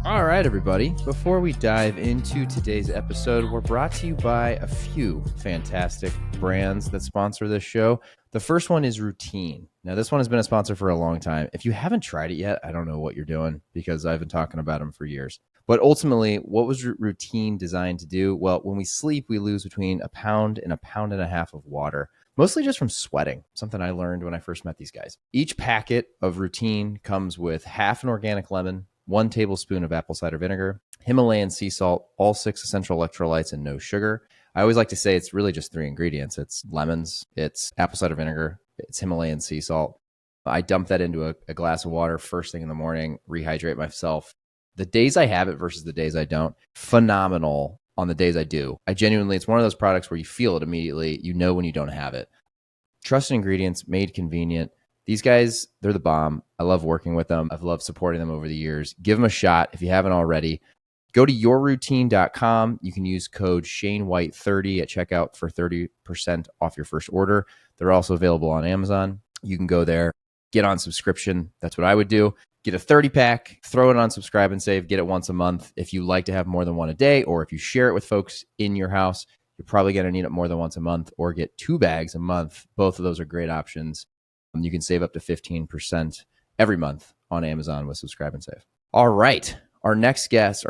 All right, everybody. Before we dive into today's episode, we're brought to you by a few fantastic brands that sponsor this show. The first one is Routine. Now, this one has been a sponsor for a long time. If you haven't tried it yet, I don't know what you're doing because I've been talking about them for years. But ultimately, what was Routine designed to do? Well, when we sleep, we lose between a pound and a half of water, mostly just from sweating, something I learned when I first met these guys. Each packet of Routine comes with half an organic lemon, 1 tablespoon of apple cider vinegar, Himalayan sea salt, all 6 essential electrolytes, and no sugar. I always like to say it's really just 3 ingredients. It's lemons, it's apple cider vinegar, it's Himalayan sea salt. I dump that into a glass of water first thing in the morning, rehydrate myself. The days I have it versus the days I don't, phenomenal on the days I do. It's one of those products where you feel it immediately. You know when you don't have it. Trusted ingredients, made convenient. These guys, they're the bomb. I love working with them. I've loved supporting them over the years. Give them a shot if you haven't already. Go to yourroutine.com. You can use code ShaneWhite30 at checkout for 30% off your first order. They're also available on Amazon. You can go there, get on subscription. That's what I would do. Get a 30-pack, throw it on subscribe and save, get it once a month. If you like to have more than one a day, or if you share it with folks in your house, you're probably going to need it more than once a month, or get 2 bags a month. Both of those are great options. You can save up to 15% every month on Amazon with Subscribe and Save. All right. Our next guest,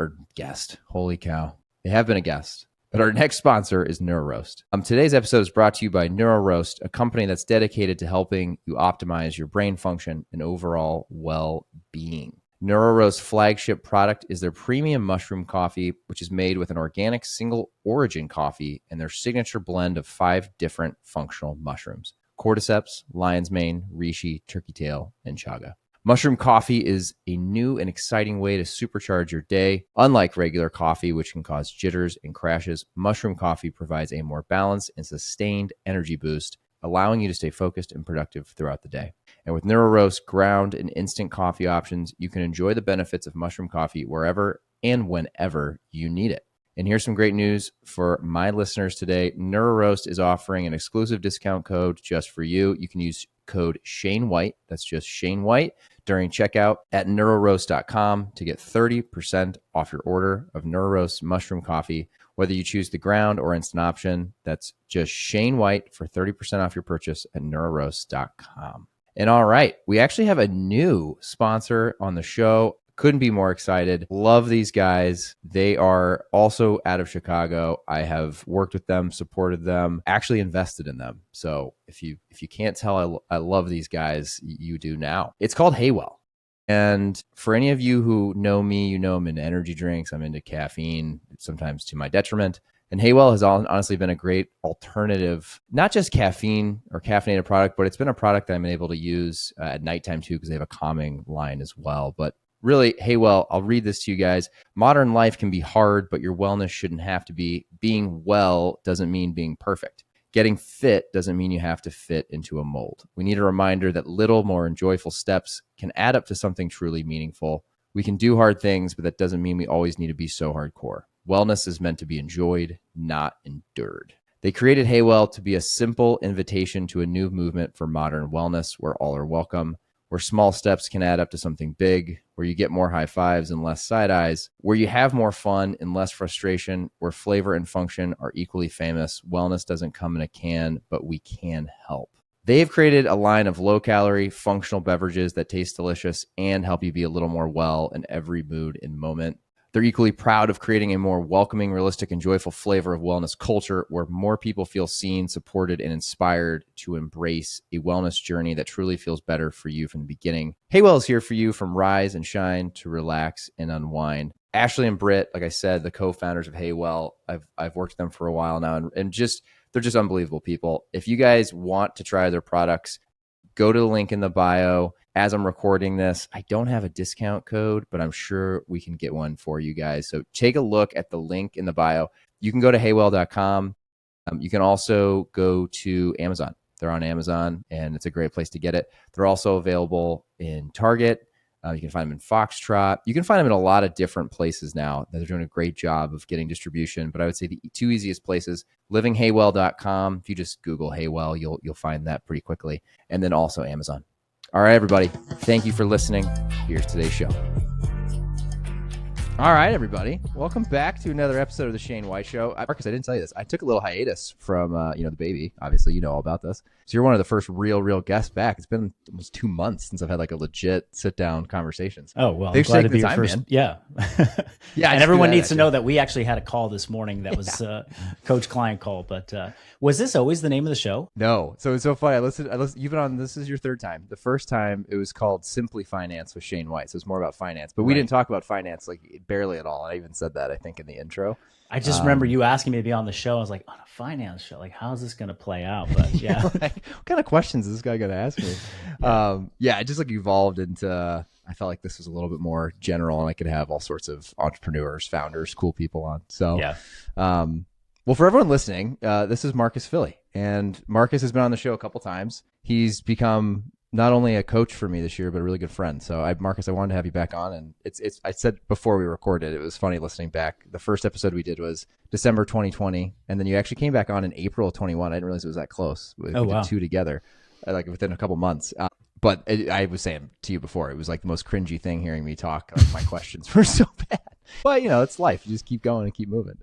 holy cow, they have been a guest, but our next sponsor is NeuroRoast. Today's episode is brought to you by NeuroRoast, a company that's dedicated to helping you optimize your brain function and overall well-being. NeuroRoast's flagship product is their premium mushroom coffee, which is made with an organic single origin coffee and their signature blend of 5 different functional mushrooms: cordyceps, lion's mane, reishi, turkey tail, and chaga. Mushroom coffee is a new and exciting way to supercharge your day. Unlike regular coffee, which can cause jitters and crashes, mushroom coffee provides a more balanced and sustained energy boost, allowing you to stay focused and productive throughout the day. And with NeuroRoast ground and instant coffee options, you can enjoy the benefits of mushroom coffee wherever and whenever you need it. And here's some great news for my listeners today. NeuroRoast is offering an exclusive discount code just for you. You can use code ShaneWhite, that's just Shane White, during checkout at neuroroast.com to get 30% off your order of NeuroRoast mushroom coffee. Whether you choose the ground or instant option, that's just Shane White for 30% off your purchase at neuroroast.com. And all right, we actually have a new sponsor on the show. Couldn't be more excited. Love these guys. They are also out of Chicago. I have worked with them, supported them, actually invested in them. So if you can't tell, I love these guys. You do now. It's called Haywell. And for any of you who know me, you know I'm into energy drinks. I'm into caffeine, sometimes to my detriment. And Haywell has honestly been a great alternative, not just caffeine or caffeinated product, but it's been a product that I'm able to use at nighttime too, because they have a calming line as well. But really, Haywell, I'll read this to you guys. Modern life can be hard, but your wellness shouldn't have to be. Being well doesn't mean being perfect. Getting fit doesn't mean you have to fit into a mold. We need a reminder that little more joyful steps can add up to something truly meaningful. We can do hard things, but that doesn't mean we always need to be so hardcore. Wellness is meant to be enjoyed, not endured. They created Haywell to be a simple invitation to a new movement for modern wellness where all are welcome, where small steps can add up to something big, where you get more high fives and less side eyes, where you have more fun and less frustration, where flavor and function are equally famous. Wellness doesn't come in a can, but we can help. They've created a line of low-calorie, functional beverages that taste delicious and help you be a little more well in every mood and moment. They're equally proud of creating a more welcoming, realistic, and joyful flavor of wellness culture where more people feel seen, supported, and inspired to embrace a wellness journey that truly feels better for you from the beginning. Haywell is here for you from rise and shine to relax and unwind. Ashley and Britt, like I said, the co-founders of Haywell, I've worked with them for a while now, and they're just unbelievable people. If you guys want to try their products, go to the link in the bio. As I'm recording this, I don't have a discount code, but I'm sure we can get one for you guys. So take a look at the link in the bio. You can go to haywell.com. You can also go to Amazon. They're on Amazon, and it's a great place to get it. They're also available in Target. You can find them in Foxtrot. You can find them in a lot of different places now. They're doing a great job of getting distribution. But I would say the 2 easiest places, livinghaywell.com. If you just Google Haywell, you'll find that pretty quickly. And then also Amazon. All right, everybody. Thank you for listening. Here's today's show. All right, everybody. Welcome back to another episode of the Shane White Show. Marcus, I didn't tell you this. I took a little hiatus from, the baby. Obviously, you know all about this. So you're one of the first real guests back. It's been almost 2 months since I've had like a legit sit-down conversations. Oh, well, Thanks I'm glad for to be taking your the first. time, man. Yeah. Yeah, and everyone needs to know that we actually had a call this morning that was coach-client call. But was this always the name of the show? No. So it's so funny. I listened. You've been on, this is your third time. The first time it was called Simply Finance with Shane White. So it's more about finance. But we didn't talk about finance like barely at all. I even said that, I think, in the intro. I just remember you asking me to be on the show. I was like, on a finance show? Like, how's this going to play out? But yeah. Like, what kind of questions is this guy going to ask me? It just like evolved into, I felt like this was a little bit more general and I could have all sorts of entrepreneurs, founders, cool people on. So, well, for everyone listening, this is Marcus FILLY. And Marcus has been on the show a couple times. He's become not only a coach for me this year, but a really good friend. So Marcus, I wanted to have you back on. And I said before we recorded, it was funny listening back. The first episode we did was December 2020. And then you actually came back on in April of 21. I didn't realize it was that close. We did 2 together, like within a couple months. But I was saying to you before, it was like the most cringy thing hearing me talk. Like my questions were so bad. But it's life. You just keep going and keep moving.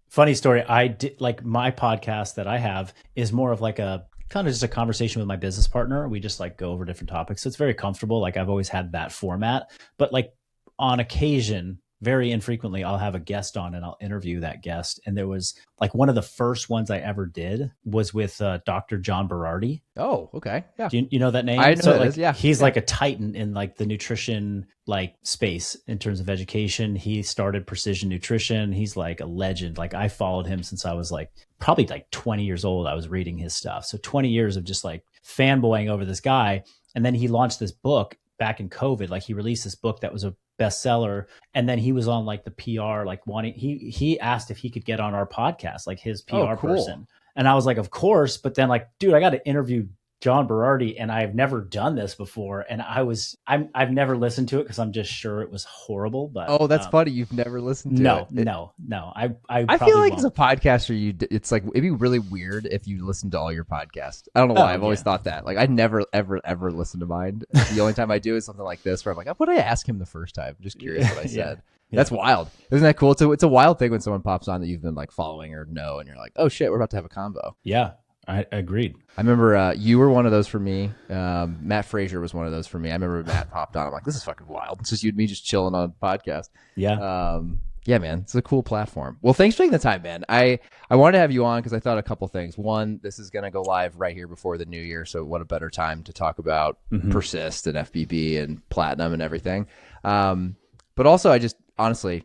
Funny story. I did, like, my podcast that I have is more of like a kind of just a conversation with my business partner. We just like go over different topics. So it's very comfortable. Like I've always had that format, but like on occasion, very infrequently, I'll have a guest on and I'll interview that guest. And there was like one of the first ones I ever did was with Dr. John Berardi. Oh, okay. Yeah. Do you know that name? I know that is, yeah. He's like a titan in like the nutrition like space in terms of education. He started Precision Nutrition. He's like a legend. Like I followed him since I was like probably like 20 years old. I was reading his stuff. So 20 years of just like fanboying over this guy. And then he launched this book back in COVID. Like he released this book that was a bestseller. And then he was on like the PR, like he asked if he could get on our podcast, like his PR person. And I was like, of course. But then like, dude, I got to interview John Berardi and I've never done this before. And I've never listened to it because I'm just sure it was horrible. But that's funny. You've never listened to it. No. I feel like as a podcaster, it's like, it'd be really weird if you listen to all your podcasts. I don't know why. I've always thought that. Like I never, ever listen to mine. The only time I do is something like this where I'm like, what did I ask him the first time? I'm just curious what I said. Yeah. That's wild. Isn't that cool? It's a wild thing when someone pops on that you've been like following or know, and you're like, oh shit, we're about to have a combo. Yeah. I agreed. I remember you were one of those for me. Matt Frazier was one of those for me. I remember Matt popped on. I'm like, this is fucking wild. It's just you and me just chilling on a podcast. Yeah. Yeah, man. It's a cool platform. Well, thanks for taking the time, man. I wanted to have you on because I thought a couple things. One, this is going to go live right here before the new year. So what a better time to talk about Persist and FBB and Platinum and everything. But also I just honestly,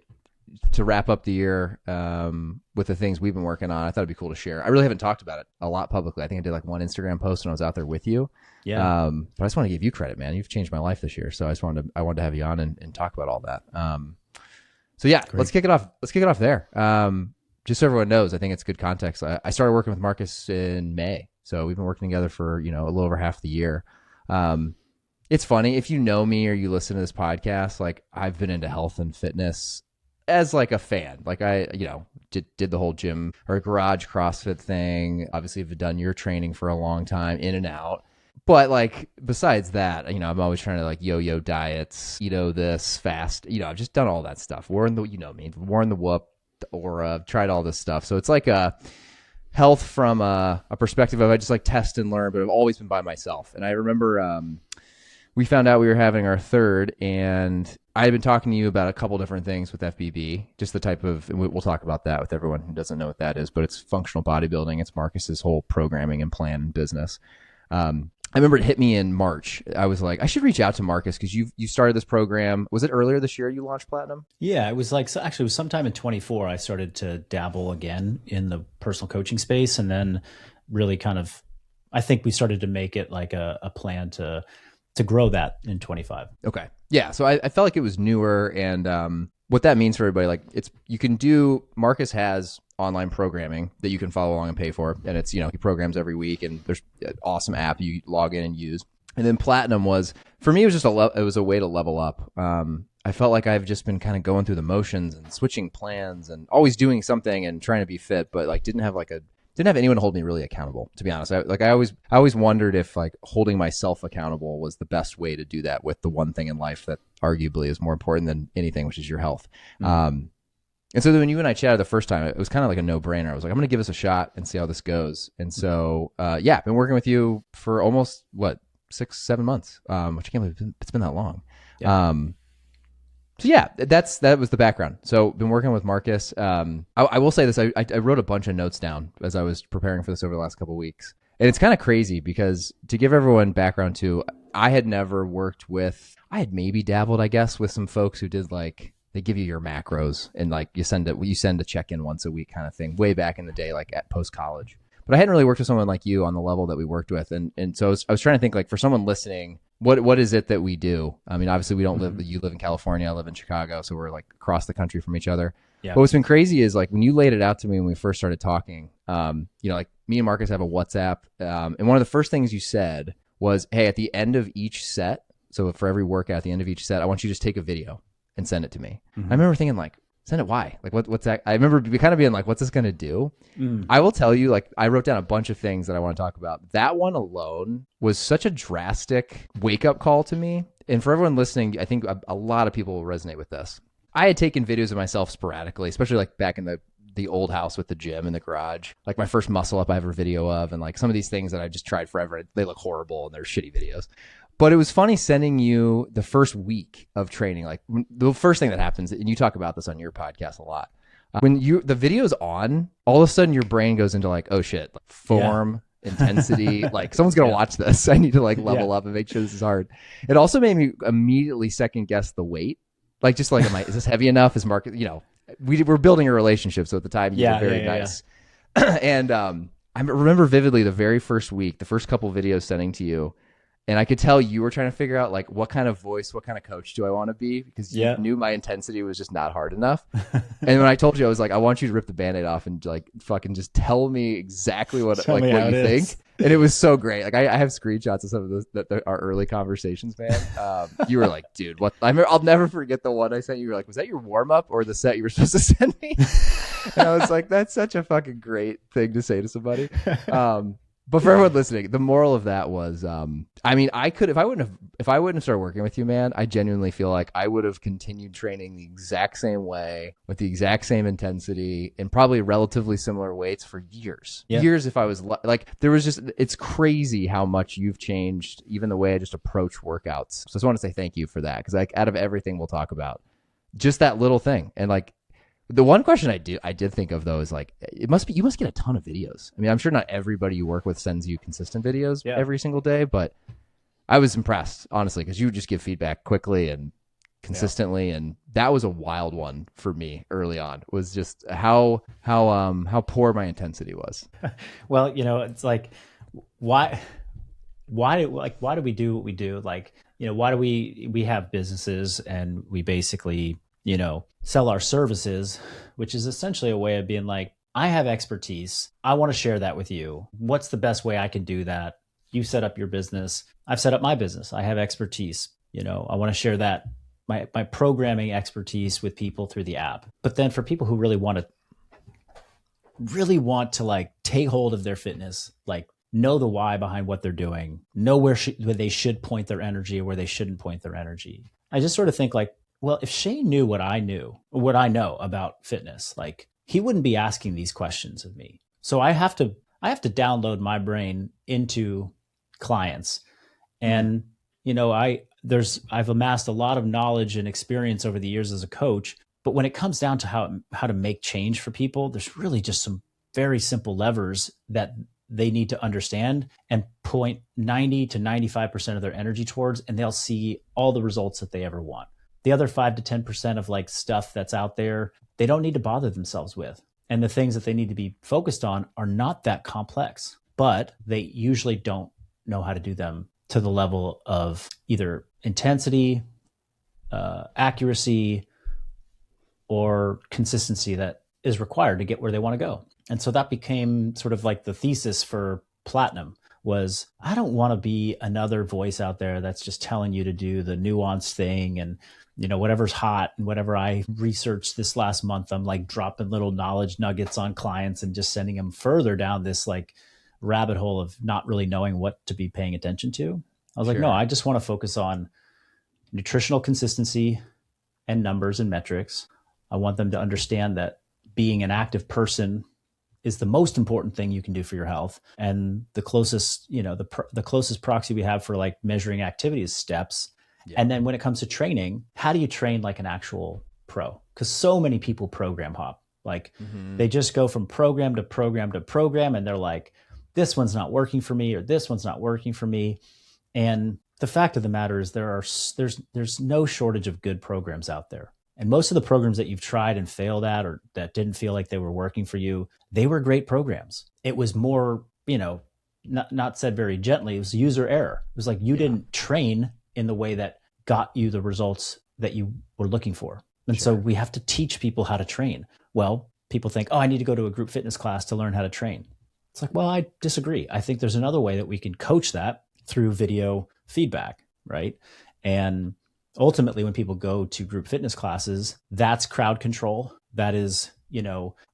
to wrap up the year with the things we've been working on, I thought it'd be cool to share. I really haven't talked about it a lot publicly. I think I did like one Instagram post when I was out there with you. Yeah. But I just want to give you credit, man. You've changed my life this year. So I wanted to have you on and talk about all that. So yeah, great. Let's kick it off. Let's kick it off there. Just so everyone knows, I think it's good context. I started working with Marcus in May. So we've been working together for, a little over half the year. It's funny if you know me or you listen to this podcast, like I've been into health and fitness as like a fan. Like I, did the whole gym or garage CrossFit thing. Obviously have done your training for a long time, in and out. But like besides that, I'm always trying to like yo-yo diets, this fast, I've just done all that stuff. Worn the whoop, or tried all this stuff. So it's like a health from a perspective of I just like test and learn, but I've always been by myself. And I remember we found out we were having our third, and I had been talking to you about a couple different things with FBB, just the type of, and we'll talk about that with everyone who doesn't know what that is, but it's functional bodybuilding. It's Marcus's whole programming and plan and business. I remember it hit me in March. I was like, I should reach out to Marcus because you started this program. Was it earlier this year you launched Platinum? Yeah, it was like, so actually it was sometime in 24. I started to dabble again in the personal coaching space, and then really kind of, I think we started to make it like a plan to grow that in 25. Okay. Yeah. So I felt like it was newer, and what that means for everybody, like you can do, Marcus has online programming that you can follow along and pay for. And it's, he programs every week, and there's an awesome app you log in and use. And then Platinum was, for me, it was just it was a way to level up. I felt like I've just been kind of going through the motions and switching plans and always doing something and trying to be fit, but like didn't have like a didn't have anyone hold me really accountable, to be honest. I always wondered if like holding myself accountable was the best way to do that with the one thing in life that arguably is more important than anything, which is your health. And so then when you and I chatted the first time, it was kind of like a no-brainer. I was like, I'm going to give this a shot and see how this goes. And so, I've been working with you for almost, 6-7 months, which I can't believe it's been that long. Yeah. So yeah, that was the background. So been working with Marcus. I will say this, I wrote a bunch of notes down as I was preparing for this over the last couple of weeks. And it's kind of crazy because to give everyone background too, I had maybe dabbled, I guess, with some folks who did like, they give you your macros and like you send a check-in once a week kind of thing way back in the day, like at post-college. But I hadn't really worked with someone like you on the level that we worked with. And so I was trying to think like for someone listening, what is it that we do? I mean, obviously we don't live, you live in California, I live in Chicago. So we're like across the country from each other. Yeah. But what's been crazy is like when you laid it out to me when we first started talking, like me and Marcus have a WhatsApp. And one of the first things you said was, hey, at the end of each set, so for every workout at the end of each set, I want you to just take a video and send it to me. I remember thinking like, send it why? Like what's that? I remember kind of being like, what's this going to do? I will tell you, like I wrote down a bunch of things that I want to talk about. That one alone was such a drastic wake up call to me. And for everyone listening, I think a lot of people will resonate with this. I had taken videos of myself sporadically, especially like back in the old house with the gym in the garage, like my first muscle up I have a video of, and like some of these things that I just tried forever. They look horrible and they're shitty videos. But it was funny sending you the first week of training. Like the first thing that happens, and you talk about this on your podcast a lot, when the video's on, all of a sudden your brain goes into like, oh shit, like form, intensity, like someone's gonna watch this. I need to like level up and make sure this is hard. It also made me immediately second guess the weight. Like just like, is this heavy enough? Is Mark, we were building a relationship, so at the time you were very nice. And I remember vividly the very first week, the first couple videos sending to you. And I could tell you were trying to figure out like what kind of voice, what kind of coach do I want to be? Because you knew my intensity was just not hard enough. And when I told you, I was like, I want you to rip the Band-Aid off and like fucking just tell me exactly what you think. And it was so great. Like I have screenshots of some of those our early conversations, man. You were like, dude, what? I'll never forget the one I sent you. You were like, was that your warm up or the set you were supposed to send me? And I was like, that's such a fucking great thing to say to somebody. But for everyone listening, the moral of that was, I mean, I could, if I wouldn't have started working with you, man, I genuinely feel like I would have continued training the exact same way with the exact same intensity and probably relatively similar weights for years. Yeah. Years if I was like, there was just, it's crazy how much you've changed, even the way I just approach workouts. So I just want to say thank you for that. Cause like out of everything we'll talk about, just that little thing. And like, the one question I did think of though is like, you must get a ton of videos. I mean, I'm sure not everybody you work with sends you consistent videos every single day, but I was impressed, honestly, because you would just give feedback quickly and consistently. And that was a wild one for me early on, was just how poor my intensity was. Well, it's like, why do we do what we do? Like, why do we have businesses and we basically, sell our services, which is essentially a way of being like, I have expertise. I want to share that with you. What's the best way I can do that? You set up your business. I've set up my business. I have expertise. I want to share that, my programming expertise with people through the app. But then for people who really want to like take hold of their fitness, like know the why behind what they're doing, know where they should point their energy or where they shouldn't point their energy. I just sort of think like, well, if Shane knew what I know about fitness, like he wouldn't be asking these questions of me. So I have to download my brain into clients. And, I've amassed a lot of knowledge and experience over the years as a coach, but when it comes down to how to make change for people, there's really just some very simple levers that they need to understand and point 90 to 95% of their energy towards, and they'll see all the results that they ever want. The other 5 to 10% of like stuff that's out there, they don't need to bother themselves with. And the things that they need to be focused on are not that complex, but they usually don't know how to do them to the level of either intensity, accuracy, or consistency that is required to get where they want to go. And so that became sort of like the thesis for Platinum, was, I don't want to be another voice out there that's just telling you to do the nuanced thing and, whatever's hot. And whatever I researched this last month, I'm like dropping little knowledge nuggets on clients and just sending them further down this like rabbit hole of not really knowing what to be paying attention to. I was like, no, I just want to focus on nutritional consistency and numbers and metrics. I want them to understand that being an active person is the most important thing you can do for your health. And the closest, the closest proxy we have for like measuring activity is steps. Yeah. And then when it comes to training, how do you train like an actual pro? Because so many people program hop. Like they just go from program to program to program, and they're like, this one's not working for me, or this one's not working for me. And the fact of the matter is there's no shortage of good programs out there. And most of the programs that you've tried and failed at, or that didn't feel like they were working for you, they were great programs. It was more, not said very gently, it was user error. It was like you didn't train in the way that got you the results that you were looking for. And so we have to teach people how to train. Well, people think, I need to go to a group fitness class to learn how to train. It's like, well, I disagree. I think there's another way that we can coach that through video feedback, right? And ultimately, when people go to group fitness classes, that's crowd control. That is,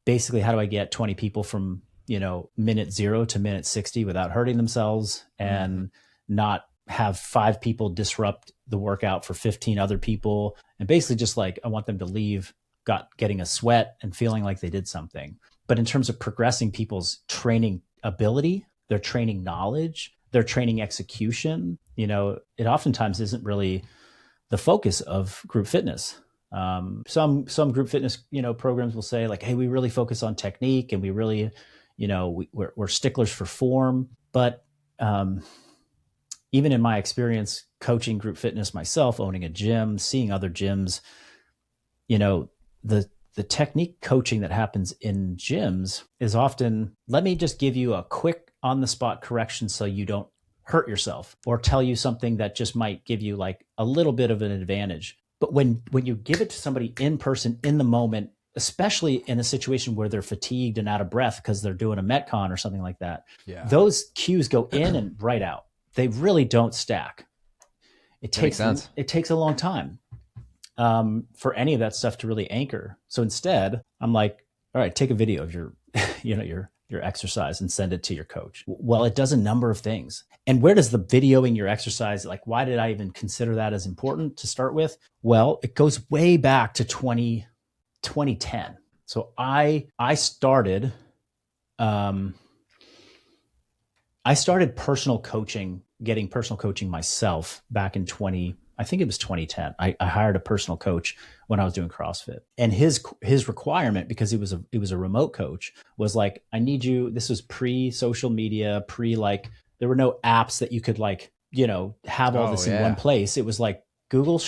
basically how do I get 20 people from, minute 0 to minute 60 without hurting themselves and not have 5 people disrupt the workout for 15 other people. And basically just like, I want them to leave getting a sweat and feeling like they did something. But in terms of progressing people's training ability, their training knowledge, their training execution, it oftentimes isn't really the focus of group fitness. Some group fitness, programs will say like, hey, we really focus on technique and we really, we're sticklers for form. But even in my experience coaching group fitness myself, owning a gym, seeing other gyms, the technique coaching that happens in gyms is often, let me just give you a quick on the spot correction so you don't hurt yourself, or tell you something that just might give you like a little bit of an advantage. But when you give it to somebody in person in the moment, especially in a situation where they're fatigued and out of breath because they're doing a Metcon or something like that, those cues go in and right out. They really don't stack. It takes a long time for any of that stuff to really anchor. So instead, I'm like, all right, take a video of your, your exercise and send it to your coach. Well, it does a number of things. And where does the videoing your exercise, like, why did I even consider that as important to start with? Well, it goes way back to 2010. So I started personal coaching, getting personal coaching myself back in I think it was 2010. I hired a personal coach when I was doing CrossFit, and his requirement, because he was a remote coach, was like, I need you. This was pre-social media, like there were no apps that you could like, have all this in one place. It was like Google.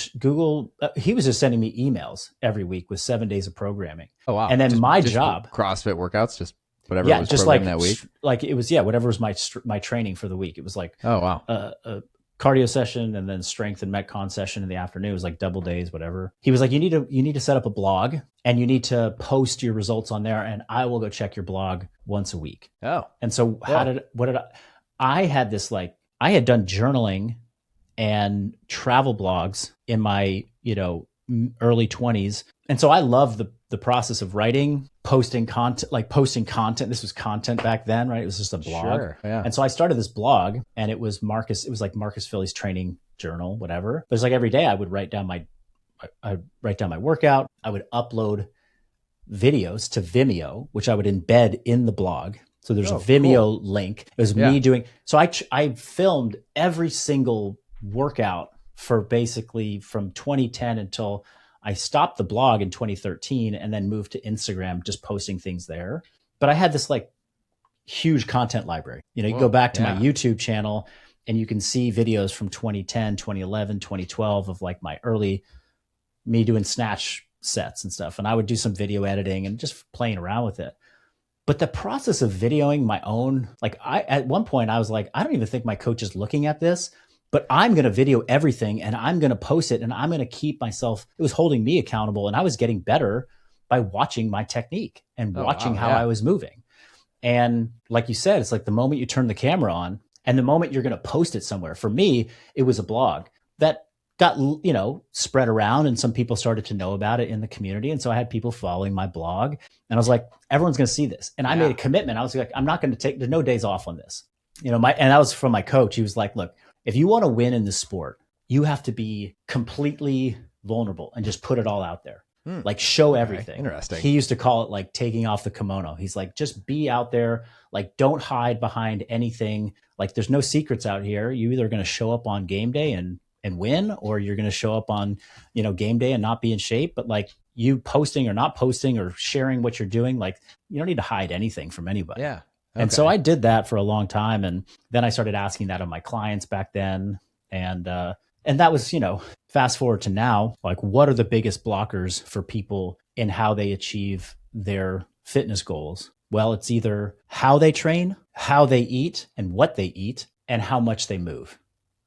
He was just sending me emails every week with 7 days of programming. Oh wow! And then just, my job, CrossFit workouts, just whatever was just programmed that week. Like it was whatever was my training for the week. It was like a cardio session and then strength and Metcon session in the afternoon. It was like double days, whatever. He was like, you need to set up a blog and you need to post your results on there, and I will go check your blog once a week. Oh. And so I had this, like, I had done journaling and travel blogs in my, early 20s. And so I loved the process of writing, posting content. This was content back then, right? It was just a blog. Sure, yeah. And so I started this blog, and it was like Marcus Filly's training journal, whatever. But it's like every day I would write down my workout. I would upload videos to Vimeo, which I would embed in the blog. So there's a Vimeo link. It was me doing, so I filmed every single workout for basically from 2010 until I stopped the blog in 2013 and then moved to Instagram, just posting things there. But I had this like huge content library. You go back to my YouTube channel and you can see videos from 2010, 2011, 2012 of like my early me doing snatch sets and stuff. And I would do some video editing and just playing around with it. But the process of videoing my own, like at one point I was like, I don't even think my coach is looking at this, but I'm going to video everything and I'm going to post it and I'm going to keep myself, it was holding me accountable, and I was getting better by watching my technique and watching how I was moving. And like you said, it's like the moment you turn the camera on And the moment you're going to post it somewhere, for me, it was a blog that got, spread around, and some people started to know about it in the community. And so I had people following my blog, and I was like, everyone's going to see this. And I made a commitment. I was like, I'm not going to take, there's no days off on this. And that was from my coach. He was like, look, if you want to win in this sport, you have to be completely vulnerable and just put it all out there. Like show everything. Interesting. He used to call it like taking off the kimono. He's like, just be out there. Like, don't hide behind anything. Like, there's no secrets out here. You either going to show up on game day and win, or you're going to show up on, game day and not be in shape. But like, you posting or not posting or sharing what you're doing, like, you don't need to hide anything from anybody. Yeah. Okay. And so I did that for a long time. And then I started asking that of my clients back then. And that was, fast forward to now, like, what are the biggest blockers for people in how they achieve their fitness goals? Well, it's either how they train, how they eat, and what they eat, and how much they move.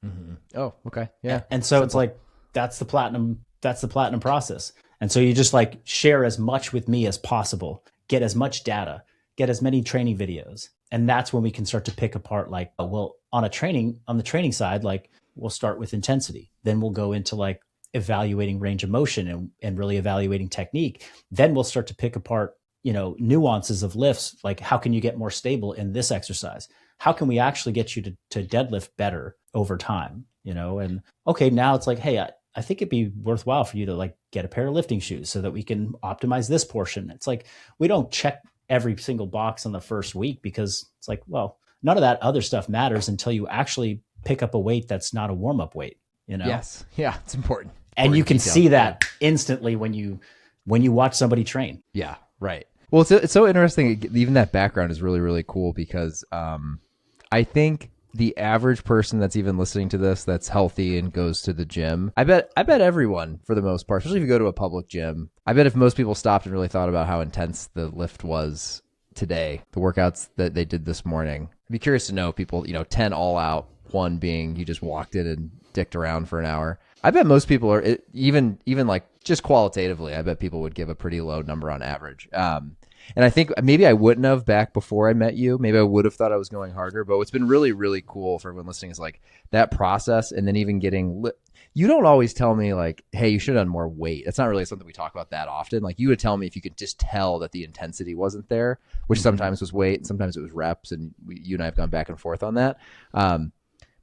Mm-hmm. Oh, okay. Yeah. And so it's like, that's the platinum process. And so you just like share as much with me as possible, get as much data, get as many training videos. And that's when we can start to pick apart, like, well, on the training side, like, we'll start with intensity. Then we'll go into like evaluating range of motion and really evaluating technique. Then we'll start to pick apart, nuances of lifts. Like, how can you get more stable in this exercise? How can we actually get you to deadlift better over time? And okay, now it's like, hey, I think it'd be worthwhile for you to like get a pair of lifting shoes so that we can optimize this portion. It's like, we don't check every single box on the first week, because it's like, well, none of that other stuff matters until you actually pick up a weight that's not a warm-up weight, Yes. Yeah. It's important. And you can see that instantly when you watch somebody train. Yeah. Right. Well, it's so interesting. Even that background is really, really cool, because I think the average person that's even listening to this, that's healthy and goes to the gym, I bet everyone, for the most part, especially if you go to a public gym, I bet if most people stopped and really thought about how intense the lift was today, the workouts that they did this morning, I'd be curious to know people, 10 all out, one being you just walked in and dicked around for an hour. I bet most people are, even like just qualitatively, I bet people would give a pretty low number on average. And I think maybe I wouldn't have back before I met you. Maybe I would have thought I was going harder. But what's been really, really cool for everyone listening is like that process, and then even getting you don't always tell me like, hey, you should have done more weight. That's not really something we talk about that often. Like, you would tell me if you could just tell that the intensity wasn't there, which sometimes was weight and sometimes it was reps. And you and I have gone back and forth on that.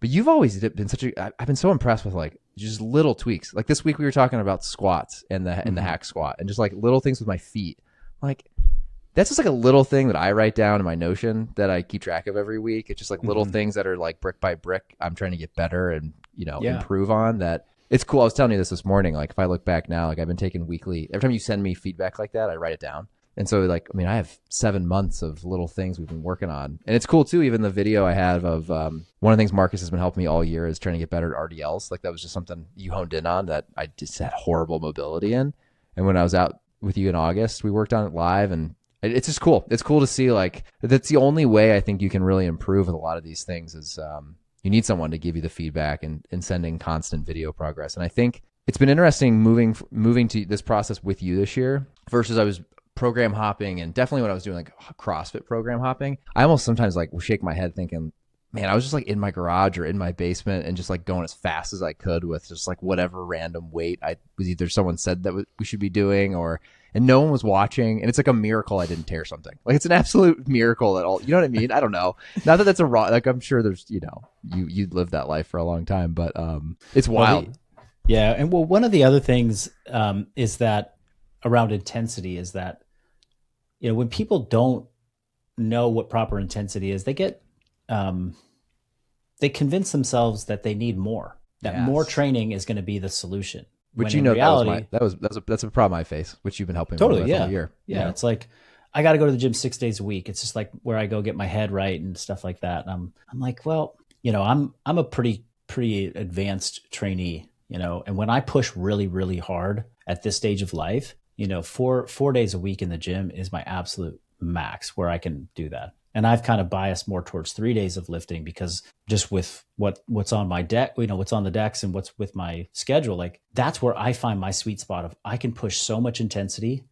But you've always been I've been so impressed with like just little tweaks. Like this week we were talking about squats and the hack squat, and just like little things with my feet. Like, that's just like a little thing that I write down in my Notion that I keep track of every week. It's just like little things that are like brick by brick I'm trying to get better and, improve on. That it's cool. I was telling you this morning. Like, if I look back now, like I've been taking weekly, every time you send me feedback like that, I write it down. And so like, I have 7 months of little things we've been working on. And it's cool too. Even the video I have of one of the things Marcus has been helping me all year is trying to get better at RDLs. Like, that was just something you honed in on that I just had horrible mobility in. And when I was out with you in August, we worked on it live, and it's just cool. It's cool to see, like, that's the only way I think you can really improve with a lot of these things is you need someone to give you the feedback and sending constant video progress. And I think it's been interesting moving to this process with you this year versus I was program hopping, and definitely when I was doing like CrossFit program hopping, I almost sometimes like would shake my head thinking, man, I was just like in my garage or in my basement and just like going as fast as I could with just like whatever random weight I was either someone said that we should be doing and no one was watching. And it's like a miracle I didn't tear something. Like, it's an absolute miracle that all, you know what I mean? I don't know. Not that that's a raw, like, I'm sure there's, you'd lived that life for a long time, but it's wild. Yeah. And well, one of the other things is that around intensity is that, when people don't know what proper intensity is, they get, they convince themselves that they need more, that more training is going to be the solution. Which, in reality, that's a problem I face, which you've been helping me with all year. Yeah. It's like, I got to go to the gym 6 days a week. It's just like where I go get my head right and stuff like that. And I'm like, well, I'm a pretty advanced trainee, and when I push really, really hard at this stage of life, 4 days a week in the gym is my absolute max where I can do that. And I've kind of biased more towards 3 days of lifting because just with what's on my deck, what's on the decks and what's with my schedule, like that's where I find my sweet spot of I can push so much intensity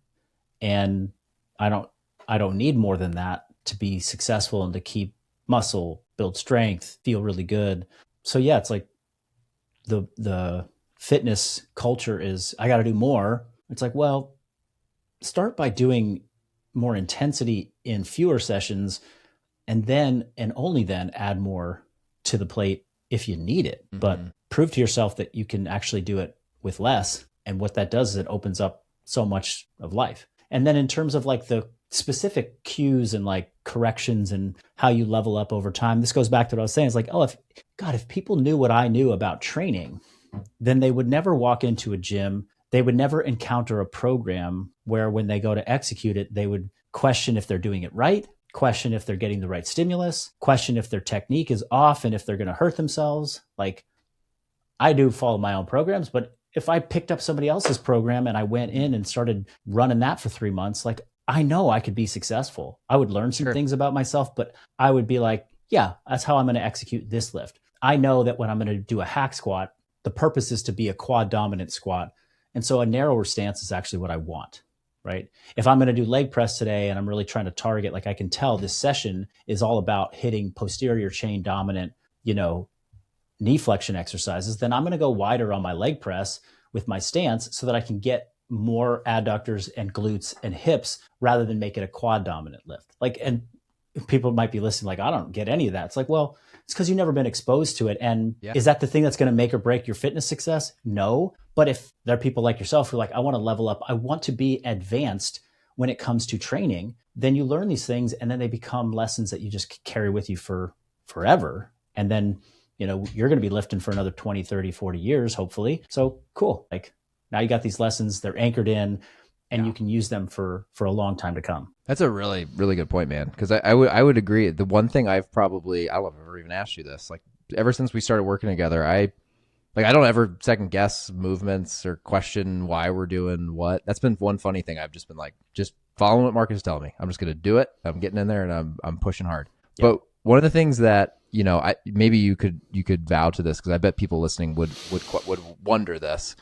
and I don't need more than that to be successful and to keep muscle build strength, feel really good. So yeah, it's like the fitness culture is, I got to do more. It's like, well, start by doing more intensity in fewer sessions, and only then add more to the plate if you need it. But prove to yourself that you can actually do it with less. And what that does is it opens up so much of life. And then in terms of like the specific cues and like corrections and how you level up over time, this goes back to what I was saying. It's like, oh, if people knew what I knew about training, then they would never walk into a gym. They would never encounter a program where when they go to execute it, they would question if they're doing it right, question if they're getting the right stimulus, question if their technique is off and if they're going to hurt themselves. Like, I do follow my own programs, but if I picked up somebody else's program and I went in and started running that for 3 months, like, I know I could be successful. I would learn some things about myself, but I would be like, yeah, that's how I'm going to execute this lift. I know that when I'm going to do a hack squat, the purpose is to be a quad dominant squat. And so a narrower stance is actually what I want, right? If I'm going to do leg press today and I'm really trying to target, like, I can tell this session is all about hitting posterior chain dominant, knee flexion exercises, then I'm going to go wider on my leg press with my stance so that I can get more adductors and glutes and hips rather than make it a quad dominant lift. Like, and people might be listening like, I don't get any of that. It's like, well, it's because you've never been exposed to it. And is that the thing that's going to make or break your fitness success? No. But if there are people like yourself who are like, I want to level up, I want to be advanced when it comes to training, then you learn these things and then they become lessons that you just carry with you for forever. And then, you're going to be lifting for another 20, 30, 40 years, hopefully. So cool. Like, now you got these lessons, they're anchored in, and you can use them for a long time to come. That's a really, really good point, man. Because I would agree. The one thing I don't know if I've ever even asked you this, like, ever since we started working together, I don't ever second guess movements or question why we're doing what. That's been one funny thing. I've just been like, just following what Marcus is telling me. I'm just going to do it. I'm getting in there and I'm pushing hard. Yep. But one of the things that, maybe you could vouch to this, because I bet people listening would wonder this.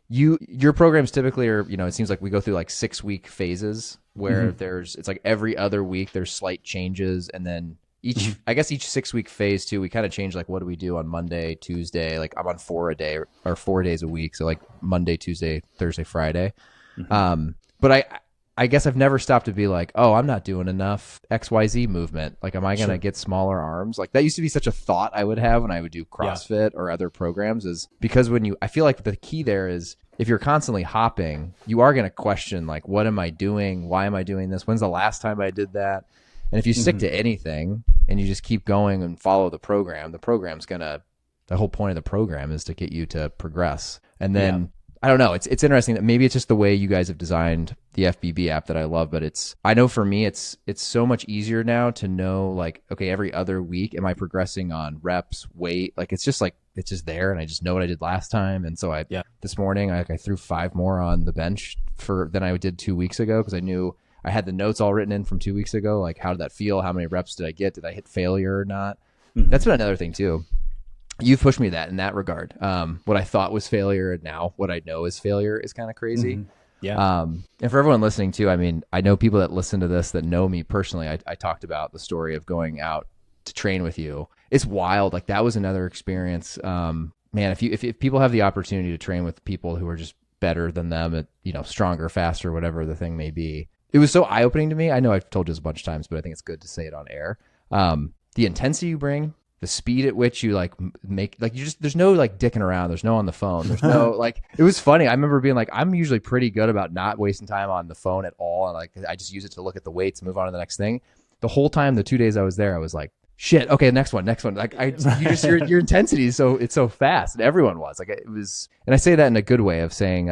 Your programs typically are, it seems like we go through like 6-week phases where it's like every other week there's slight changes, and then each 6-week phase too, we kind of change, like, what do we do on Monday, Tuesday? Like, I'm on 4 a day or 4 days a week, so like Monday, Tuesday, Thursday, Friday. But I guess I've never stopped to be like, oh, I'm not doing enough XYZ movement. Like, am I going to get smaller arms? Like, that used to be such a thought I would have when I would do CrossFit or other programs, is because I feel like the key there is, if you're constantly hopping, you are going to question, like, what am I doing? Why am I doing this? When's the last time I did that? And if you stick to anything and you just keep going and follow the program's the whole point of the program is to get you to progress. And then, I don't know, it's interesting that maybe it's just the way you guys have designed the FBB app that I love, but I know for me, it's so much easier now to know, like, okay, every other week, am I progressing on reps, weight? Like, it's just there, and I just know what I did last time. And so this morning, I threw 5 more on the bench than I did 2 weeks ago, because I knew I had the notes all written in from 2 weeks ago. Like, how did that feel? How many reps did I get? Did I hit failure or not? That's been another thing too. You've pushed me in that regard. What I thought was failure and now what I know is failure is kind of crazy. And for everyone listening too, I mean, I know people that listen to this that know me personally. I talked about the story of going out to train with you. It's wild. Like, that was another experience. Man, if people have the opportunity to train with people who are just better than them at, stronger, faster, whatever the thing may be, it was so eye-opening to me. I know I've told you this a bunch of times, but I think it's good to say it on air. The intensity you bring, the speed at which you there's no like dicking around. There's no on the phone. There's no like, it was funny. I remember being like, I'm usually pretty good about not wasting time on the phone at all. And like, I just use it to look at the weights and move on to the next thing. The whole time, the 2 days I was there, I was like, shit. Okay. Next one. Like, your intensity is it's so fast, and everyone was like, it was, and I say that in a good way of saying,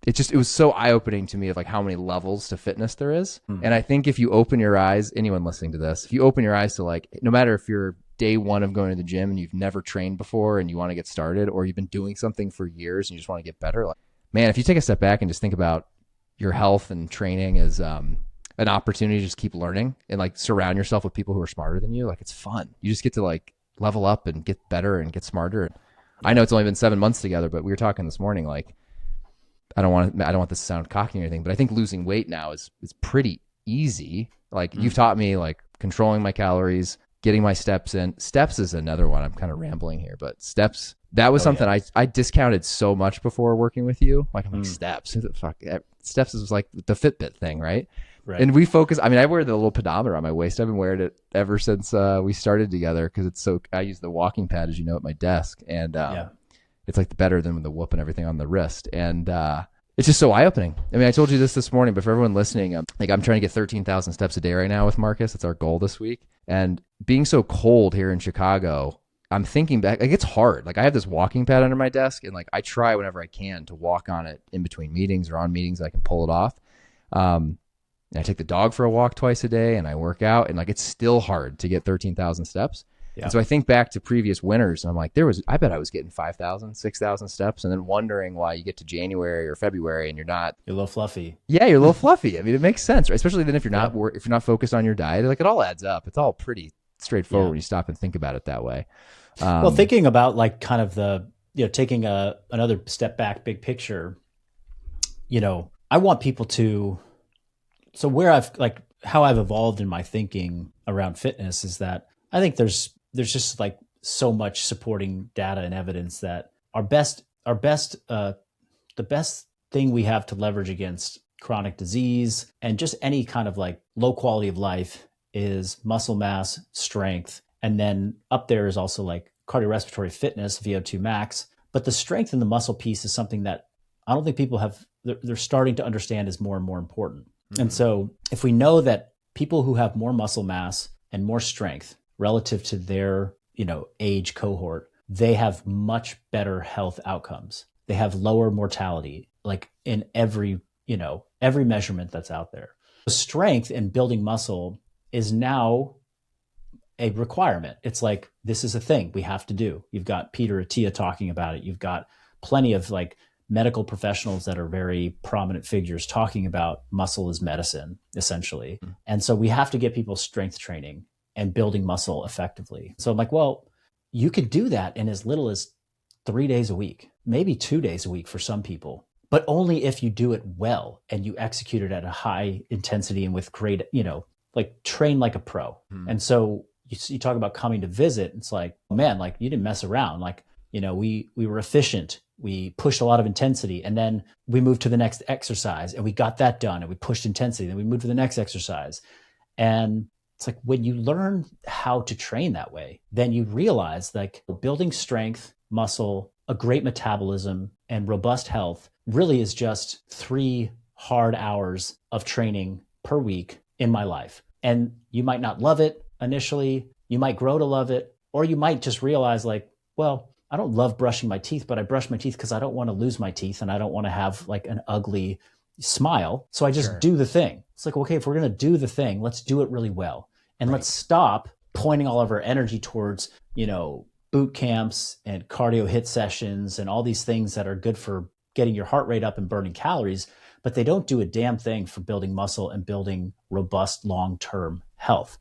it was so eye-opening to me of like how many levels to fitness there is. And I think if you open your eyes, anyone listening to this, if you open your eyes to, like, no matter if you're day one of going to the gym and you've never trained before and you want to get started, or you've been doing something for years and you just want to get better, like, man, if you take a step back and just think about your health and training as an opportunity to just keep learning and like surround yourself with people who are smarter than you, like, it's fun. You just get to like level up and get better and get smarter. I know it's only been 7 months together, but we were talking this morning, like, I don't want this to sound cocky or anything, but I think losing weight now is pretty easy. Like, you've taught me, like, controlling my calories, getting my steps in. Steps is another one. I'm kind of rambling here, but steps, that was something I discounted so much before working with you. Like, I'm like, steps, who the fuck? Steps is like the Fitbit thing, right? Right. And we focus, I mean, I wear the little pedometer on my waist. I've been wearing it ever since we started together, because it's so, I use the walking pad, as you know, at my desk. And it's like better than the whoop and everything on the wrist. And it's just so eye-opening. I mean, I told you this morning, but for everyone listening, I'm trying to get 13,000 steps a day right now with Marcus. It's our goal this week. And being so cold here in Chicago, I'm thinking back, like, it's hard. Like, I have this walking pad under my desk, and like, I try whenever I can to walk on it in between meetings or on meetings. I can pull it off. And I take the dog for a walk twice a day, and I work out, and like, it's still hard to get 13,000 steps. Yeah. And so I think back to previous winters, and I'm like, I bet I was getting 5,000, 6,000 steps, and then wondering why you get to January or February and you're not. You're a little fluffy. Yeah, you're a little fluffy. I mean, it makes sense, right? Especially then if you're not focused on your diet. Like, it all adds up. It's all pretty straightforward when you stop and think about it that way. Well, thinking about like kind of the, taking another step back, big picture, I want people to, so where how I've evolved in my thinking around fitness is that I think there's just like so much supporting data and evidence that the best thing we have to leverage against chronic disease and just any kind of like low quality of life is muscle mass, strength. And then up there is also like cardiorespiratory fitness, VO2 max. But the strength in the muscle piece is something that I don't think people they're starting to understand is more and more important. Mm-hmm. And so if we know that people who have more muscle mass and more strength relative to their, age cohort, they have much better health outcomes. They have lower mortality, like in every measurement that's out there. Strength and building muscle is now a requirement. It's like, this is a thing we have to do. You've got Peter Attia talking about it. You've got plenty of like medical professionals that are very prominent figures talking about muscle as medicine, essentially. Mm-hmm. And so we have to get people strength training and building muscle effectively. So I'm like, well, you could do that in as little as 3 days a week, maybe 2 days a week for some people, but only if you do it well and you execute it at a high intensity and with great, like train like a pro. Mm-hmm. And so you talk about coming to visit. It's like, oh man, like you didn't mess around. Like, we were efficient. We pushed a lot of intensity, and then we moved to the next exercise and we got that done, and we pushed intensity. Then we moved to the next exercise. And it's like, when you learn how to train that way, then you realize like building strength, muscle, a great metabolism, and robust health really is just 3 hard hours of training per week in my life. And you might not love it initially, you might grow to love it, or you might just realize like, well, I don't love brushing my teeth, but I brush my teeth because I don't want to lose my teeth and I don't want to have like an ugly smile. So I just do the thing. It's like, okay, if we're going to do the thing, let's do it really well. And let's stop pointing all of our energy towards, boot camps and cardio hit sessions and all these things that are good for getting your heart rate up and burning calories, but they don't do a damn thing for building muscle and building robust long-term health.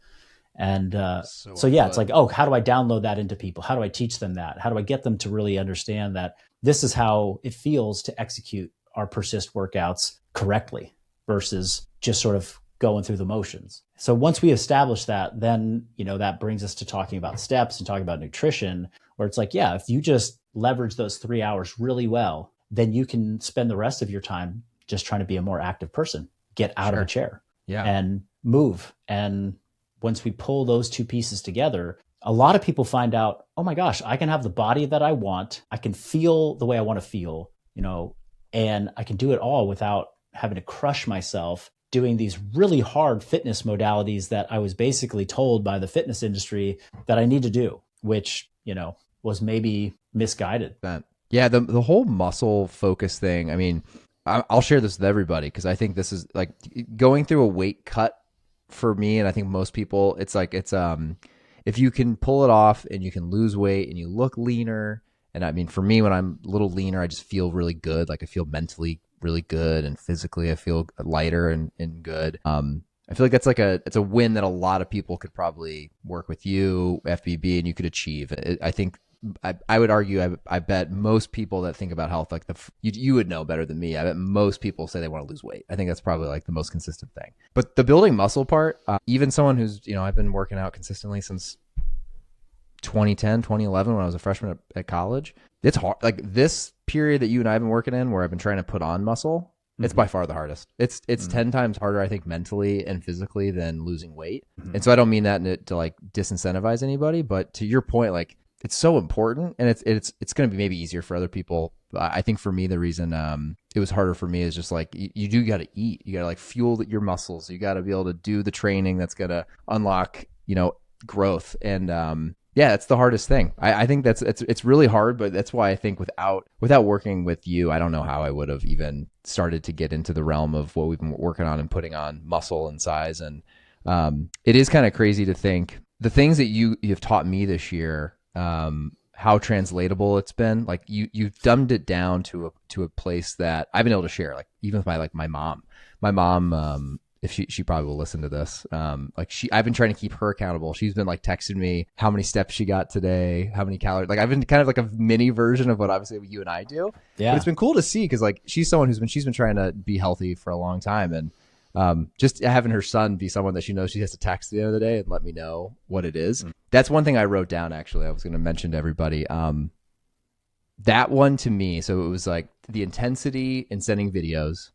And so it's like, oh, how do I download that into people? How do I teach them that? How do I get them to really understand that this is how it feels to execute our persist workouts correctly versus just sort of going through the motions? So once we establish that, then, that brings us to talking about steps and talking about nutrition, where it's like, yeah, if you just leverage those 3 hours really well, then you can spend the rest of your time just trying to be a more active person, get out of a chair and move. And once we pull those two pieces together, a lot of people find out, oh my gosh, I can have the body that I want. I can feel the way I want to feel, and I can do it all without having to crush myself doing these really hard fitness modalities that I was basically told by the fitness industry that I need to do, which, was maybe misguided. Yeah, the whole muscle focus thing. I mean, I'll share this with everybody because I think this is like going through a weight cut for me, and I think most people, it's if you can pull it off and you can lose weight and you look leaner, and I mean, for me, when I'm a little leaner, I just feel really good. Like I feel mentally really good, and physically I feel lighter and good. I feel like that's it's a win that a lot of people could probably work with you, FBB, and you could achieve. I think I would argue, I bet most people that think about health, like you would know better than me. I bet most people say they want to lose weight. I think that's probably like the most consistent thing. But the building muscle part, even someone who's, I've been working out consistently since 2010, 2011, when I was a freshman at college. It's hard. Like this period that you and I have been working in where I've been trying to put on muscle, it's by far the hardest. It's 10 times harder, I think, mentally and physically than losing weight. And so I don't mean that to like disincentivize anybody, but to your point, like it's so important, and it's going to be maybe easier for other people. I think for me, the reason it was harder for me is just like you do got to eat. You got to like fuel your muscles. You got to be able to do the training that's going to unlock, growth. And yeah, it's the hardest thing. I think it's really hard, but that's why I think without working with you, I don't know how I would have even started to get into the realm of what we've been working on and putting on muscle and size. And it is kind of crazy to think the things that you've taught me this year, how translatable it's been. Like you've dumbed it down to a place that I've been able to share, like even with my mom. My mom, if she probably will listen to this. I've been trying to keep her accountable. She's been like texting me how many steps she got today, how many calories. Like I've been kind of like a mini version of what obviously you and I do. Yeah. But it's been cool to see because like she's someone she's been trying to be healthy for a long time, and just having her son be someone that she knows she has to text at the end of the day and let me know what it is. That's one thing I wrote down. Actually, I was going to mention to everybody. That one to me. So it was like the intensity in sending videos.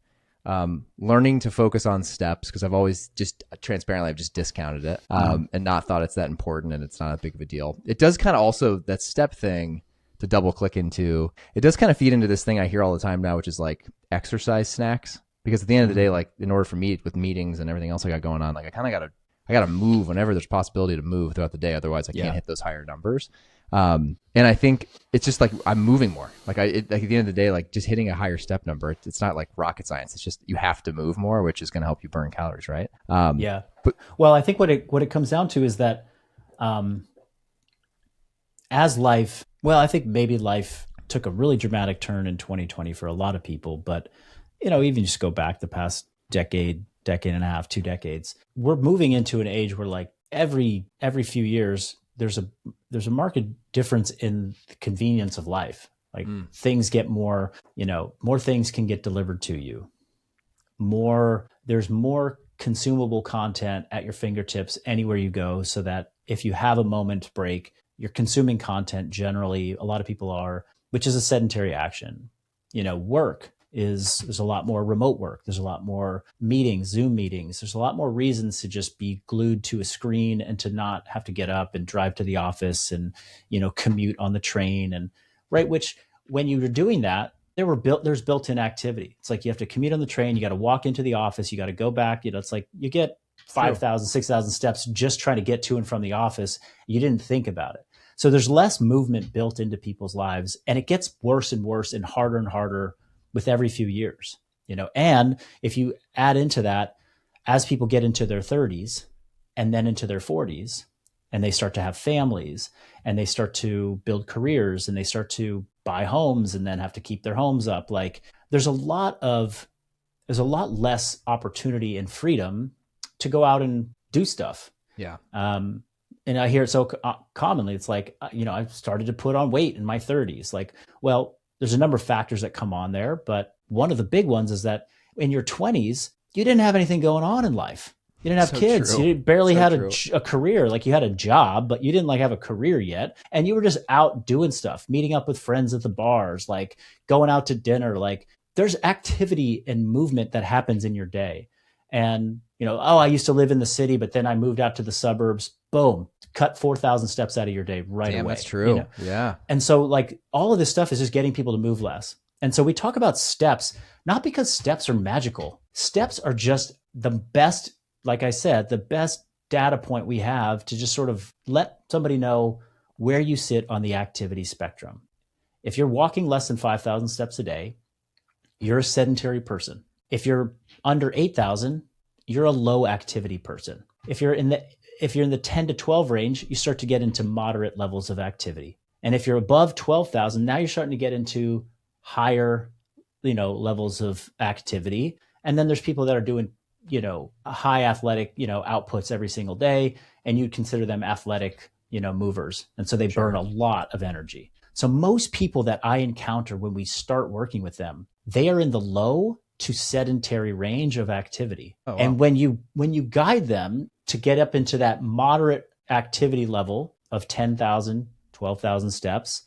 Learning to focus on steps, because I've always I've just discounted it and not thought it's that important and it's not that big of a deal. It does kind of also, that step thing to double click into, it does kind of feed into this thing I hear all the time now, which is like exercise snacks. Because at the end of the day, like in order for me with meetings and everything else I got going on, like I kind of gotta move whenever there's possibility to move throughout the day. Otherwise I can't hit those higher numbers. And I think it's just like I'm moving more. Like at the end of the day, like just hitting a higher step number, it's not like rocket science. It's just you have to move more, which is going to help you burn calories, right? Yeah. Well, I think what it comes down to is that I think maybe life took a really dramatic turn in 2020 for a lot of people, but even just go back the past decade and a half, 2 decades, we're moving into an age where like every few years there's a marked difference in the convenience of life. Like things get more, more things can get delivered to you. There's more consumable content at your fingertips anywhere you go, so that if you have a moment to break, you're consuming content generally. A lot of people are, which is a sedentary action. Work there's a lot more remote work. There's a lot more meetings, Zoom meetings. There's a lot more reasons to just be glued to a screen and to not have to get up and drive to the office and, commute on the train. And right, which when you were doing that, there's built-in activity. It's like you have to commute on the train. You got to walk into the office. You got to go back. It's like you get 5,000, 6,000 steps just trying to get to and from the office. You didn't think about it. So there's less movement built into people's lives, and it gets worse and worse and harder with every few years, and if you add into that, as people get into their 30s and then into their 40s, and they start to have families and they start to build careers and they start to buy homes and then have to keep their homes up, like there's a lot less opportunity and freedom to go out and do stuff. Yeah. And I hear it so commonly. It's like, I started to put on weight in my 30s. Like, well, there's a number of factors that come on there, but one of the big ones is that in your 20s, you didn't have anything going on in life. You didn't have kids. True. You barely had a career. Like you had a job, but you didn't like have a career yet. And you were just out doing stuff, meeting up with friends at the bars, like going out to dinner. Like there's activity and movement that happens in your day. And, I used to live in the city, but then I moved out to the suburbs. Boom, cut 4,000 steps out of your day right away. That's true. Yeah. And so like all of this stuff is just getting people to move less. And so we talk about steps, not because steps are magical. Steps are just the best, like I said, the best data point we have to just sort of let somebody know where you sit on the activity spectrum. If you're walking less than 5,000 steps a day, you're a sedentary person. If you're under 8,000, you're a low activity person. If you're in the 10 to 12 range, you start to get into moderate levels of activity. And if you're above 12,000, now you're starting to get into higher, levels of activity. And then there's people that are doing, high athletic, outputs every single day, and you'd consider them athletic, movers. And so they burn a lot of energy. So most people that I encounter when we start working with them, they are in the low to sedentary range of activity. And when you guide them to get up into that moderate activity level, of 10,000, 12,000 steps,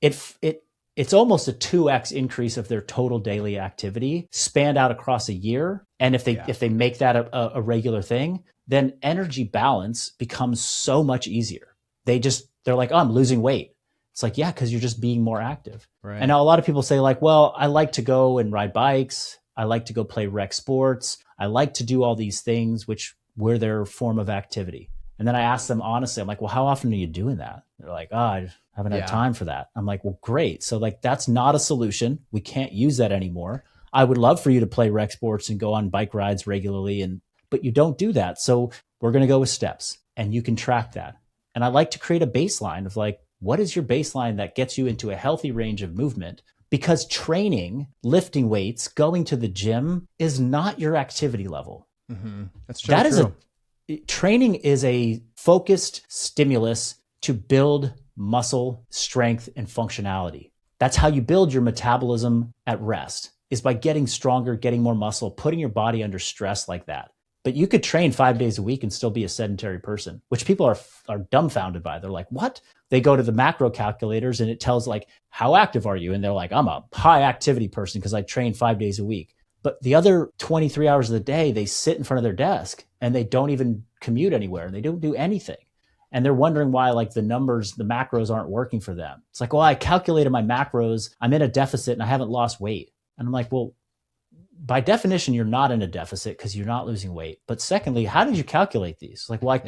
it's almost a 2x increase of their total daily activity spanned out across a year. And if they make that a regular thing, then energy balance becomes so much easier. They're like, oh, I'm losing weight. It's like, yeah, because you're just being more active. Right. And now a lot of people say like, well, I like to go and ride bikes. I like to go play rec sports. I like to do all these things, which were their form of activity. And then I ask them honestly, I'm like, well, how often are you doing that? They're like, oh, I haven't had time for that. I'm like, well, great. So like, that's not a solution. We can't use that anymore. I would love for you to play rec sports and go on bike rides regularly, but you don't do that. So we're going to go with steps, and you can track that. And I like to create a baseline of like, what is your baseline that gets you into a healthy range of movement? Because training, lifting weights, going to the gym is not your activity level. Mm-hmm. That's true. Training is a focused stimulus to build muscle strength and functionality. That's how you build your metabolism at rest, is by getting stronger, getting more muscle, putting your body under stress like that. But you could train 5 days a week and still be a sedentary person, which people are dumbfounded by. They're like, what? They go to the macro calculators and it tells like, how active are you? And they're like, I'm a high activity person because I train 5 days a week. But the other 23 hours of the day, they sit in front of their desk and they don't even commute anywhere. They don't do anything. And they're wondering why like the macros aren't working for them. It's like, well, I calculated my macros. I'm in a deficit and I haven't lost weight. And I'm like, well, by definition, you're not in a deficit because you're not losing weight. But secondly, how did you calculate these? Like, well,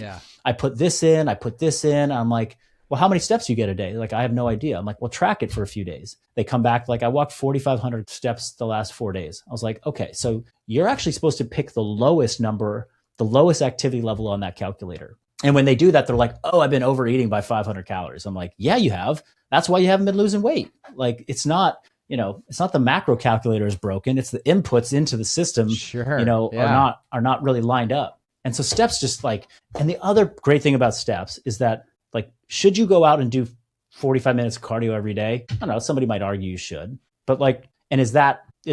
I put this in, I put this in. I'm like, well, how many steps do you get a day? Like, I have no idea. I'm like, well, track it for a few days. They come back like, I walked 4,500 steps the last 4 days. I was like, okay, so you're actually supposed to pick the lowest number, the lowest activity level on that calculator. And when they do that, they're like, oh, I've been overeating by 500 calories. I'm like, yeah, you have. That's why you haven't been losing weight. Like, it's not the macro calculator is broken. It's the inputs into the system, are not really lined up. And so steps just like, and the other great thing about steps is that like, should you go out and do 45 minutes of cardio every day? I don't know. Somebody might argue you should, but like, and is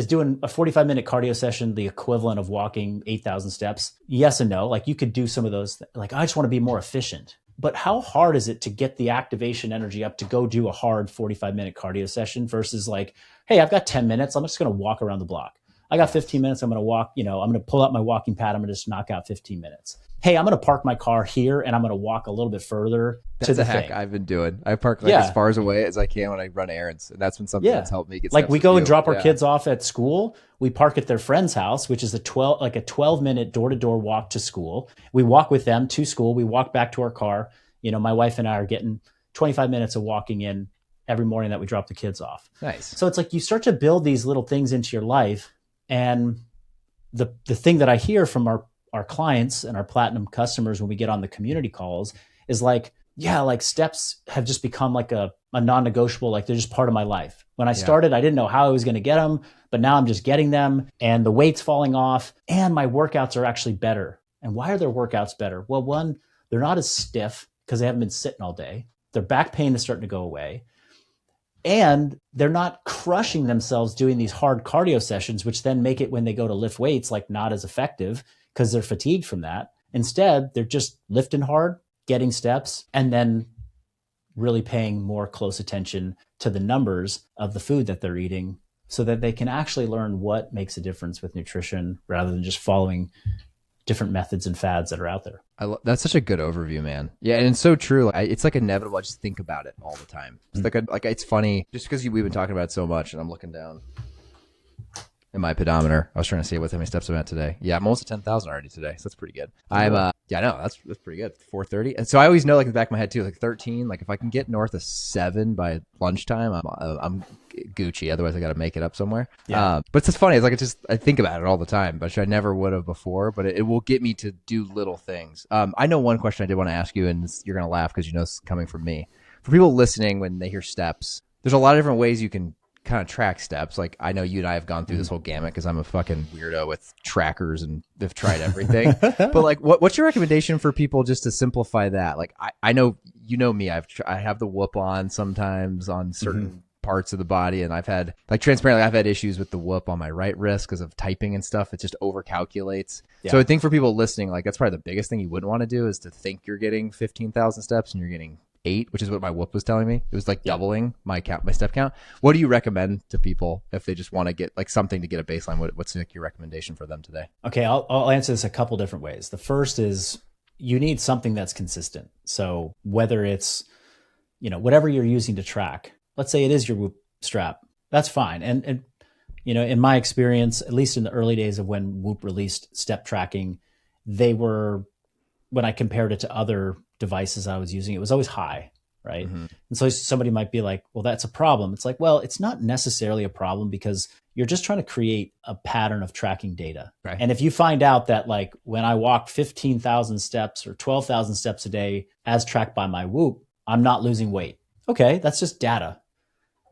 doing a 45-minute cardio session the equivalent of walking 8,000 steps? Yes and no. Like you could do some of those, like, I just want to be more efficient. But how hard is it to get the activation energy up to go do a hard 45-minute cardio session versus like, hey, I've got 10 minutes. I'm just going to walk around the block. I got 15 minutes. I'm going to walk, I'm going to pull out my walking pad. I'm going to just knock out 15 minutes. Hey, I'm going to park my car here and I'm going to walk a little bit further to the hack I've been doing. I park like as far away as I can when I run errands. And that's been something that's helped me get like we go and drop our kids off at school. We park at their friend's house, which is a 12-minute door-to-door walk to school. We walk with them to school. We walk back to our car. My wife and I are getting 25 minutes of walking in every morning that we drop the kids off. Nice. So it's like you start to build these little things into your life. And the thing that I hear from our clients and our platinum customers when we get on the community calls is like, yeah, like steps have just become like a non-negotiable, like they're just part of my life. When I started, I didn't know how I was going to get them, but now I'm just getting them and the weight's falling off and my workouts are actually better. And why are their workouts better? Well, one, they're not as stiff because they haven't been sitting all day. Their back pain is starting to go away. And they're not crushing themselves doing these hard cardio sessions, which then make it when they go to lift weights, like not as effective because they're fatigued from that. Instead, they're just lifting hard, getting steps, and then really paying more close attention to the numbers of the food that they're eating so that they can actually learn what makes a difference with nutrition rather than just following different methods and fads that are out there. That's such a good overview, man. Yeah, and it's so true. It's like inevitable. I just think about it all the time. It's like it's funny just because we've been talking about it so much, and I'm looking down in my pedometer. I was trying to see how many steps I'm at today. Yeah, I'm almost at 10,000 already today, so that's pretty good. That's pretty good. 4:30, and so I always know, like in the back of my head too, like 13. Like if I can get north of 7 by lunchtime, I'm Gucci. Otherwise, I got to make it up somewhere. Yeah. But it's just funny. It's like I think about it all the time, but I never would have before. But it will get me to do little things. I know one question I did want to ask you, and you're gonna laugh because it's coming from me. For people listening, when they hear steps, there's a lot of different ways you can kind of track steps. Like I know you and I have gone through this whole gamut because I'm a fucking weirdo with trackers and have tried everything. But like, what's your recommendation for people just to simplify that? Like I know me, I have the whoop on sometimes on certain parts of the body. And I've had, like, transparently, I've had issues with the whoop on my right wrist because of typing and stuff. It just over calculates. Yeah. So I think for people listening, like, that's probably the biggest thing you wouldn't want to do is to think you're getting 15,000 steps and you're getting 8, which is what my whoop was telling me. It was like doubling my step count. What do you recommend to people if they just want to get like something to get a baseline? What's like your recommendation for them today? Okay, I'll answer this a couple different ways. The first is you need something that's consistent. So whether it's, whatever you're using to track, let's say it is your Whoop strap, that's fine. And in my experience, at least in the early days of when Whoop released step tracking, when I compared it to other devices I was using, it was always high, right? Mm-hmm. And so somebody might be like, well, that's a problem. It's like, well, it's not necessarily a problem because you're just trying to create a pattern of tracking data. Right. And if you find out that like when I walk 15,000 steps or 12,000 steps a day as tracked by my Whoop, I'm not losing weight. Okay, that's just data,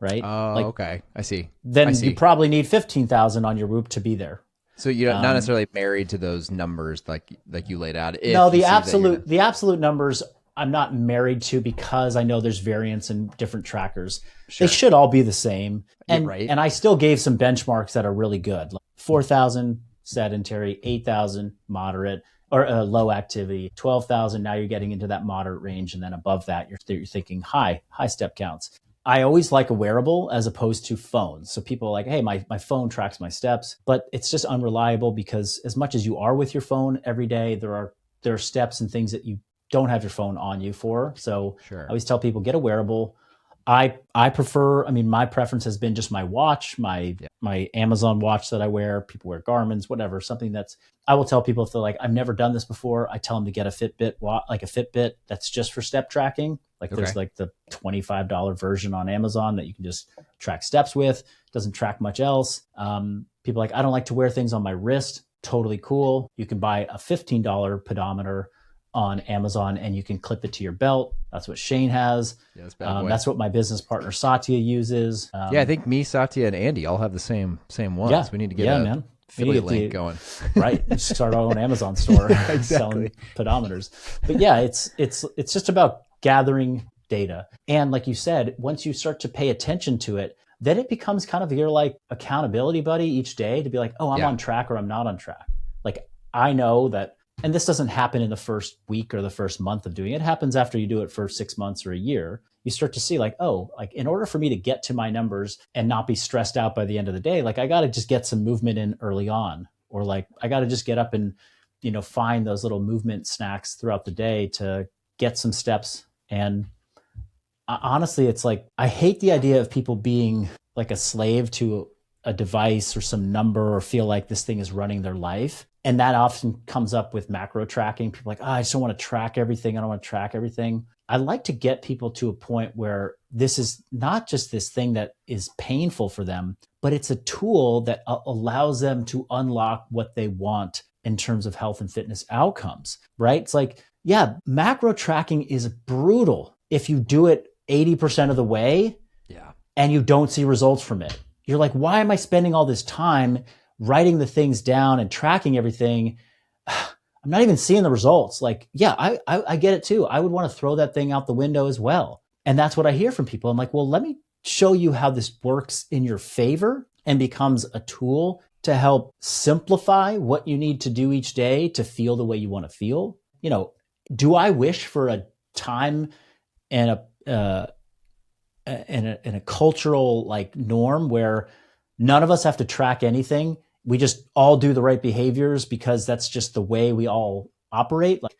right? Oh, okay. I see. Then you probably need 15,000 on your Whoop to be there. So you're not necessarily married to those numbers like you laid out. No, the absolute numbers I'm not married to because I know there's variance in different trackers. Sure. They should all be the same. And and I still gave some benchmarks that are really good. Like 4,000 sedentary, 8,000 moderate or low activity, 12,000. Now you're getting into that moderate range. And then above that, you're thinking high step counts. I always like a wearable as opposed to phones. So people are like, hey, my phone tracks my steps, but it's just unreliable because as much as you are with your phone every day, there are steps and things that you don't have your phone on you for. So I always tell people, get a wearable. I prefer, my preference has been just my watch, my Amazon watch that I wear. People wear Garmin's, whatever, something I will tell people if they're like, I've never done this before. I tell them to get a Fitbit, like a Fitbit that's just for step tracking. Like there's like the $25 version on Amazon that you can just track steps with. Doesn't track much else. People are like, I don't like to wear things on my wrist. Totally cool. You can buy a $15 pedometer on Amazon and you can clip it to your belt. That's what Shane has. Yeah, that's what my business partner Satya uses. I think me, Satya, and Andy all have the same ones. Yeah, we need to get a FILLY link going. Right. Start our own Amazon store selling pedometers. But yeah, it's just about gathering data. And like you said, once you start to pay attention to it, then it becomes kind of your like accountability buddy each day to be like, oh, I'm on track or I'm not on track. Like I know that. And this doesn't happen in the first week or the first month of doing it. It happens after you do it for 6 months or a year. You start to see like, oh, like in order for me to get to my numbers and not be stressed out by the end of the day, like I got to just get some movement in early on, or like I got to just get up and, find those little movement snacks throughout the day to get some steps. And honestly, it's like, I hate the idea of people being like a slave to a device or some number or feel like this thing is running their life. And that often comes up with macro tracking. People are like, I just don't want to track everything. I don't want to track everything. I like to get people to a point where this is not just this thing that is painful for them, but it's a tool that allows them to unlock what they want in terms of health and fitness outcomes, right? It's like, macro tracking is brutal if you do it 80% of the way and you don't see results from it. You're like, why am I spending all this time writing the things down and tracking everything? I'm not even seeing the results. Like, I get it too. I would want to throw that thing out the window as well. And that's what I hear from people. I'm like, well, let me show you how this works in your favor and becomes a tool to help simplify what you need to do each day to feel the way you want to feel. Do I wish for a time and a cultural like norm where none of us have to track anything? We just all do the right behaviors because that's just the way we all operate. Like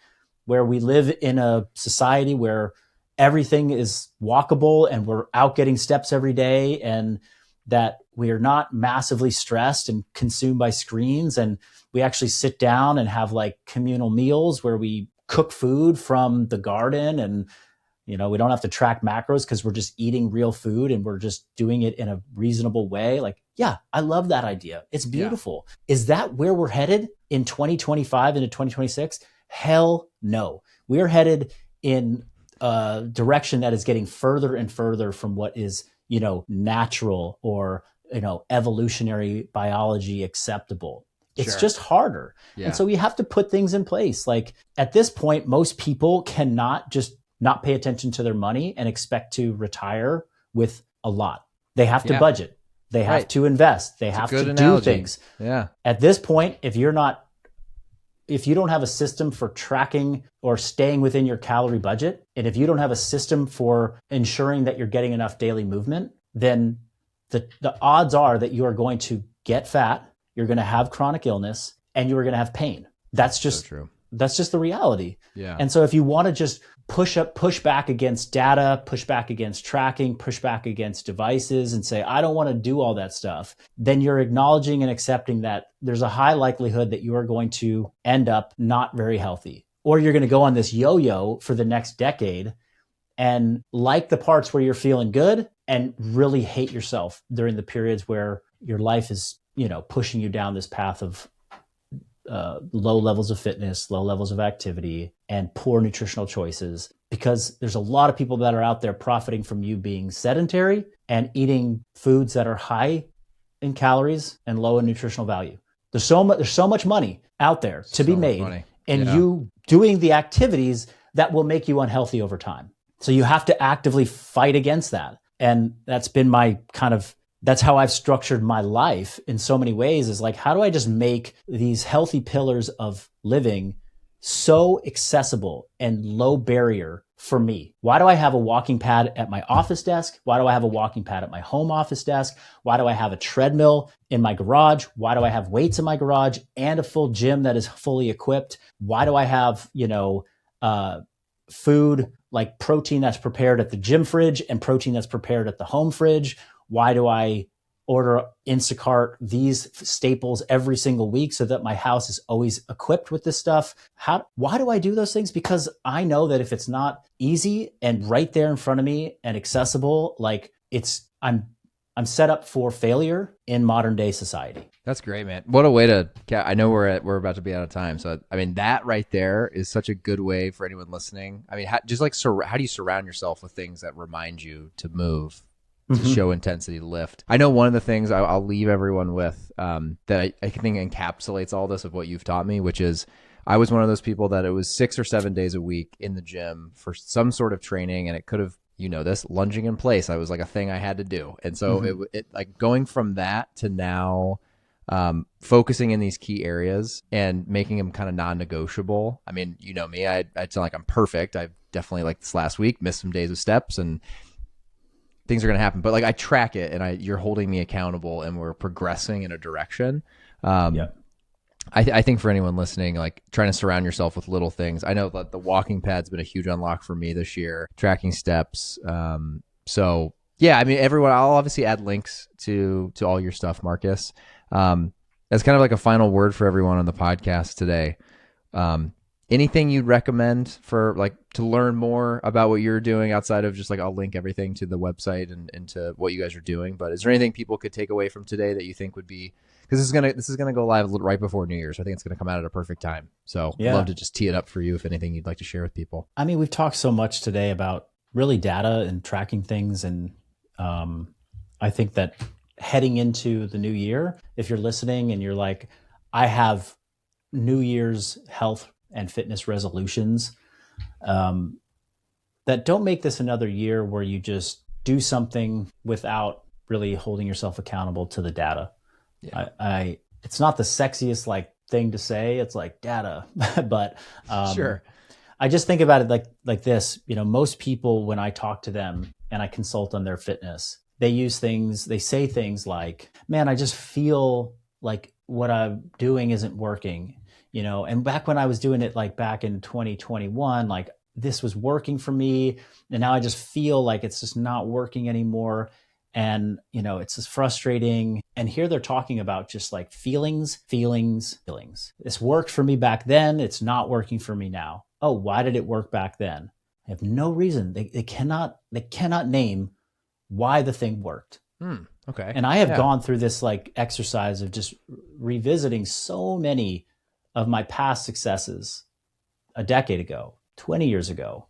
where we live in a society where everything is walkable and we're out getting steps every day, and that we are not massively stressed and consumed by screens. And we actually sit down and have like communal meals where we cook food from the garden, and we don't have to track macros because we're just eating real food and we're just doing it in a reasonable way. Like, I love that idea. It's beautiful. Yeah. Is that where we're headed in 2025 into 2026? Hell no. We're headed in a direction that is getting further and further from what is, natural or, evolutionary biology acceptable. It's just harder. Yeah. And so we have to put things in place. Like at this point, most people cannot just not pay attention to their money and expect to retire with a lot. They have to budget. They have to invest. They have to do things. Yeah. At this point, if you don't have a system for tracking or staying within your calorie budget, and if you don't have a system for ensuring that you're getting enough daily movement, then the odds are that you are going to get fat, you're going to have chronic illness, and you are going to have pain. That's just so true. That's just the reality. Yeah. And so if you want to just push back against data, push back against tracking, push back against devices and say, I don't want to do all that stuff, then you're acknowledging and accepting that there's a high likelihood that you are going to end up not very healthy, or you're going to go on this yo-yo for the next decade and like the parts where you're feeling good and really hate yourself during the periods where your life is, pushing you down this path of low levels of fitness, low levels of activity, and poor nutritional choices, because there's a lot of people that are out there profiting from you being sedentary and eating foods that are high in calories and low in nutritional value. There's so much money out there to be made, and you doing the activities that will make you unhealthy over time. So you have to actively fight against that. And that's been that's how I've structured my life in so many ways, is like, how do I just make these healthy pillars of living so accessible and low barrier for me? Why do I have a walking pad at my office desk? Why do I have a walking pad at my home office desk? Why do I have a treadmill in my garage? Why do I have weights in my garage and a full gym that is fully equipped? Why do I have, food like protein that's prepared at the gym fridge and protein that's prepared at the home fridge? Why do I order Instacart these staples every single week so that my house is always equipped with this stuff? Why do I do those things? Because I know that if it's not easy and right there in front of me and accessible, I'm set up for failure in modern day society. That's great, man. What a way to, I know we're about to be out of time. So, I mean, that right there is such a good way for anyone listening. I mean, how do you surround yourself with things that remind you to move, to show intensity, to lift? I know one of the things I'll leave everyone with that I think encapsulates all this of what you've taught me, which is I was one of those people that it was 6 or 7 days a week in the gym for some sort of training, and it could have, this lunging in place, I was like a thing I had to do. And so it like going from that to now focusing in these key areas and making them kind of non-negotiable. I mean, me, I'd sound like I'm perfect. I've definitely, like this last week, missed some days of steps and things are going to happen, but like I track it and you're holding me accountable and we're progressing in a direction. I think for anyone listening, like trying to surround yourself with little things. I know that the walking pad's been a huge unlock for me this year, tracking steps. So yeah, I mean, everyone, I'll obviously add links to all your stuff, Marcus. As kind of like a final word for everyone on the podcast today. Anything you'd recommend for like to learn more about what you're doing outside of just like, I'll link everything to the website and to what you guys are doing, but is there anything people could take away from today that you think would be, because this is gonna go live right before New Year's. I think it's gonna come out at a perfect time. So I'd love to just tee it up for you if anything you'd like to share with people. I mean, we've talked so much today about really data and tracking things, and I think that heading into the new year, if you're listening and you're like, I have New Year's health and fitness resolutions, that don't make this another year where you just do something without really holding yourself accountable to the data. Yeah. It's not the sexiest like thing to say. It's like data, but sure. I just think about it like this. Most people, when I talk to them and I consult on their fitness, they say things like, "Man, I just feel like what I'm doing isn't working." And back when I was doing it, like back in 2021, like this was working for me, and now I just feel like it's just not working anymore. And, it's just frustrating. And here they're talking about just like feelings. This worked for me back then. It's not working for me now. Oh, why did it work back then? I have no reason. They cannot name why the thing worked. Okay. And I have gone through this like exercise of just revisiting so many of my past successes a decade ago, 20 years ago,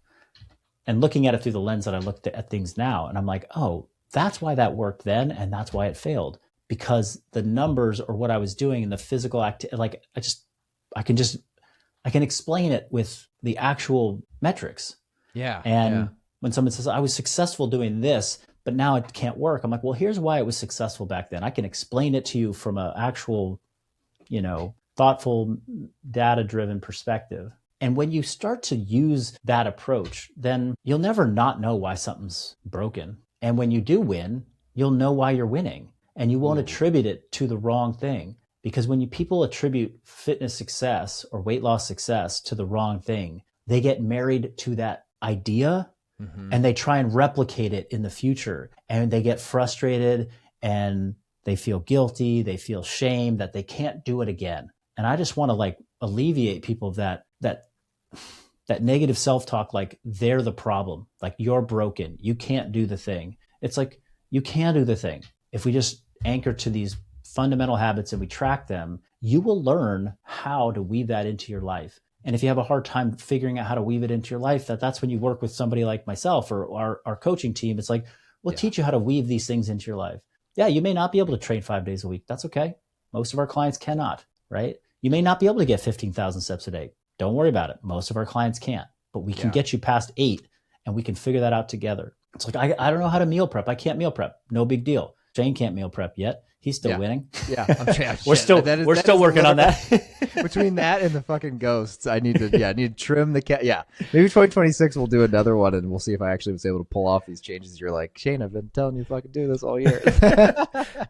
and looking at it through the lens that I looked at things now. And I'm like, oh, that's why that worked then. And that's why it failed, because the numbers or what I was doing in the physical like I can explain it with the actual metrics. Yeah. And when someone says I was successful doing this, but now it can't work. I'm like, well, here's why it was successful back then. I can explain it to you from an actual, thoughtful, data-driven perspective. And when you start to use that approach, then you'll never not know why something's broken. And when you do win, you'll know why you're winning, and you won't attribute it to the wrong thing. Because when people attribute fitness success or weight loss success to the wrong thing, they get married to that idea and they try and replicate it in the future, and they get frustrated and they feel guilty. They feel shame that they can't do it again. And I just want to like alleviate people of that negative self-talk, like they're the problem, like you're broken, you can't do the thing. It's like, you can do the thing. If we just anchor to these fundamental habits and we track them, you will learn how to weave that into your life. And if you have a hard time figuring out how to weave it into your life, that's when you work with somebody like myself or our coaching team. It's like, we'll teach you how to weave these things into your life. Yeah, you may not be able to train 5 days a week. That's okay. Most of our clients cannot, right? You may not be able to get 15,000 steps a day. Don't worry about it. Most of our clients can't, but we can get you past 8, and we can figure that out together. It's like, I don't know how to meal prep. I can't meal prep. No big deal. Shane can't meal prep yet. He's still winning. Yeah. We're still working on that. Between that and the fucking ghosts, I need to trim the cat. Yeah. Maybe 2026 we'll do another one, and we'll see if I actually was able to pull off these changes. You're like, Shane, I've been telling you to fucking do this all year.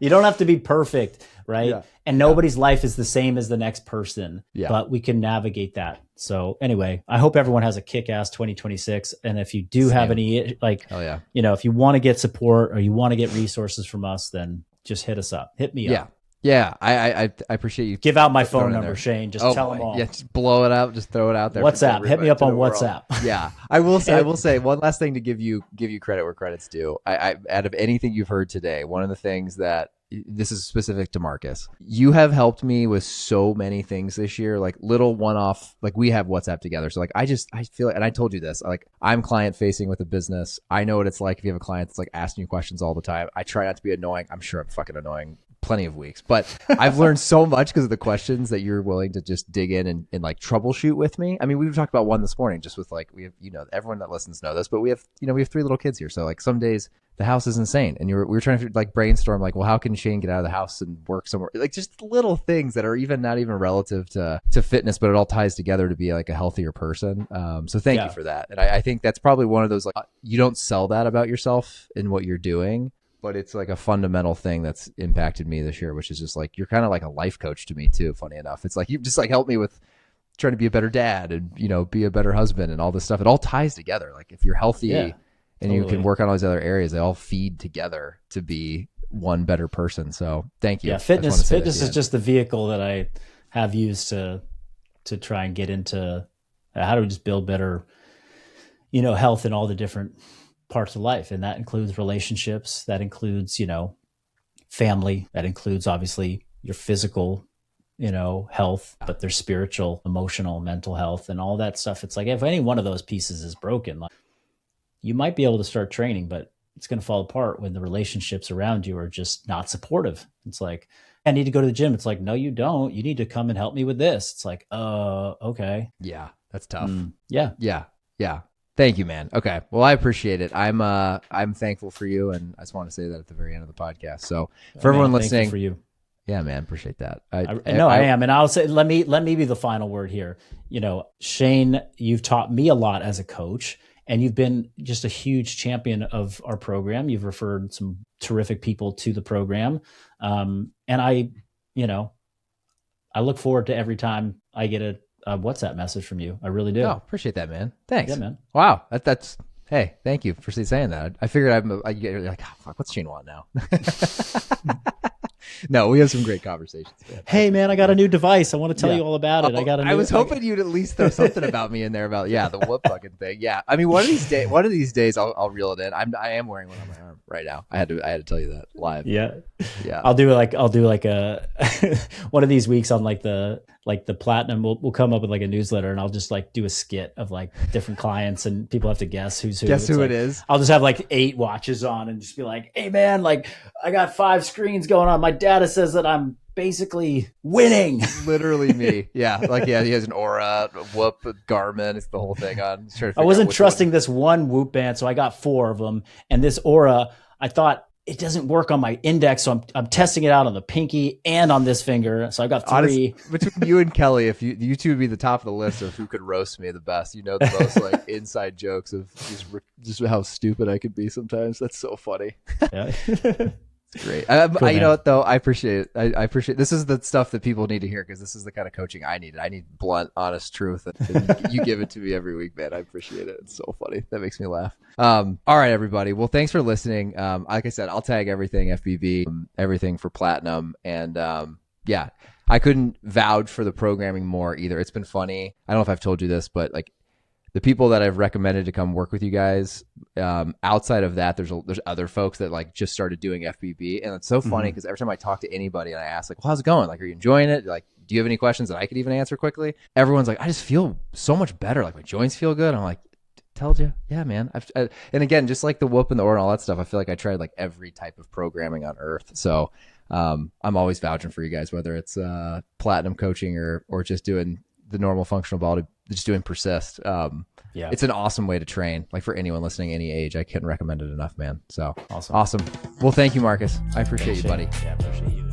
You don't have to be perfect, right? Yeah. And nobody's life is the same as the next person, but we can navigate that. So anyway, I hope everyone has a kick-ass 2026. And if you do have any, like, if you want to get support or you want to get resources from us, then just hit us up. Hit me up. Yeah. I appreciate you. Give out my phone number, Shane. Just tell them all. Yeah, just blow it out. Just throw it out there. WhatsApp. Hit me up on WhatsApp. Yeah. I will say one last thing to give you credit where credit's due. I out of anything you've heard today, one of the things that, this is specific to Marcus, you have helped me with so many things this year, like little one-off, like we have WhatsApp together. So like, I feel like, and I told you this, like I'm client facing with a business. I know what it's like if you have a client that's like asking you questions all the time. I try not to be annoying. I'm sure I'm fucking annoying plenty of weeks, but I've learned so much because of the questions that you're willing to just dig in and like troubleshoot with me. I mean, we've talked about one this morning, just with like, we have, everyone that listens know this, but we have 3 little kids here. So like some days the house is insane, and we were trying to like brainstorm, like, well, how can Shane get out of the house and work somewhere? Like just little things that are not even relative to fitness, but it all ties together to be like a healthier person. So thank you for that. And I think that's probably one of those, like, you don't sell that about yourself in what you're doing, but it's like a fundamental thing that's impacted me this year, which is just like, you're kind of like a life coach to me too. Funny enough. It's like, you just like helped me with trying to be a better dad and, be a better husband and all this stuff. It all ties together. Like if you're healthy and you can work on all these other areas, they all feed together to be one better person. So thank you. Yeah. Fitness is just the vehicle that I have used to try and get into how do we just build better, health in all the different parts of life. And that includes relationships, that includes, family, that includes obviously your physical, health, but there's spiritual, emotional, mental health and all that stuff. It's like, if any one of those pieces is broken, like, you might be able to start training, but it's going to fall apart when the relationships around you are just not supportive. It's like, I need to go to the gym. It's like, no, you don't. You need to come and help me with this. It's like, okay. Yeah, that's tough. Yeah. Thank you, man. Okay. Well, I appreciate it. I'm thankful for you, and I just want to say that at the very end of the podcast. So for everyone listening, for you. Yeah, man, appreciate that. I am. And I'll say, let me be the final word here. Shane, you've taught me a lot as a coach, and you've been just a huge champion of our program. You've referred some terrific people to the program. And I look forward to every time I get a WhatsApp message from you. I really do. Oh, appreciate that, man. Thanks. Yeah, man. Wow. That's, hey, thank you for saying that. I figured you're like, oh, fuck, what's Shane want now? No, we have some great conversations. Man. Hey, man, I got a new device. I want to tell you all about it. I was hoping you'd at least throw something about me in there about, the whoop fucking thing. Yeah. I mean, one of these days I'll reel it in. I am wearing one on my arm right now. I had to tell you that live. Yeah. I'll do like a one of these weeks on like the platinum. We'll come up with like a newsletter, and I'll just like do a skit of like different clients, and people have to guess who's who. Guess who it is. I'll just have like 8 watches on and just be like, hey man, like I got 5 screens going on. My data says that I'm basically winning. Literally me. Yeah. Like, he has an Aura, a Whoop, a Garmin. It's the whole thing on. I wasn't trusting this one Whoop band, so I got 4 of them. And this Aura, I thought it doesn't work on my index, so I'm testing it out on the pinky and on this finger. So I've got 3. Honestly, between you and Kelly, if you two would be the top of the list of who could roast me the best. You know, the most like inside jokes of just how stupid I could be sometimes. That's so funny. Yeah. It's great. Cool, you know what though? I appreciate it. I appreciate this is the stuff that people need to hear because this is the kind of coaching I need. I need blunt, honest truth, and you give it to me every week, man. I appreciate it. It's so funny. That makes me laugh. All right, everybody. Well, thanks for listening. Like I said, I'll tag everything FBB, everything for Platinum, and yeah, I couldn't vouch for the programming more either. It's been funny. I don't know if I've told you this, but like, the people that I've recommended to come work with you guys, outside of that, there's other folks that like just started doing FBB, and it's so funny because every time I talk to anybody and I ask like, well, how's it going? Like, are you enjoying it? Like, do you have any questions that I could even answer quickly? Everyone's like, I just feel so much better. Like my joints feel good. I'm like, told you, yeah, man. And again, just like the whoop and the oar and all that stuff, I feel like I tried like every type of programming on earth. So I'm always vouching for you guys, whether it's Platinum coaching or just doing the normal functional body, just doing persist. Yeah, it's an awesome way to train. Like for anyone listening, any age, I couldn't recommend it enough, man. So awesome. Well, thank you, Marcus. I appreciate you, buddy. Yeah, appreciate you.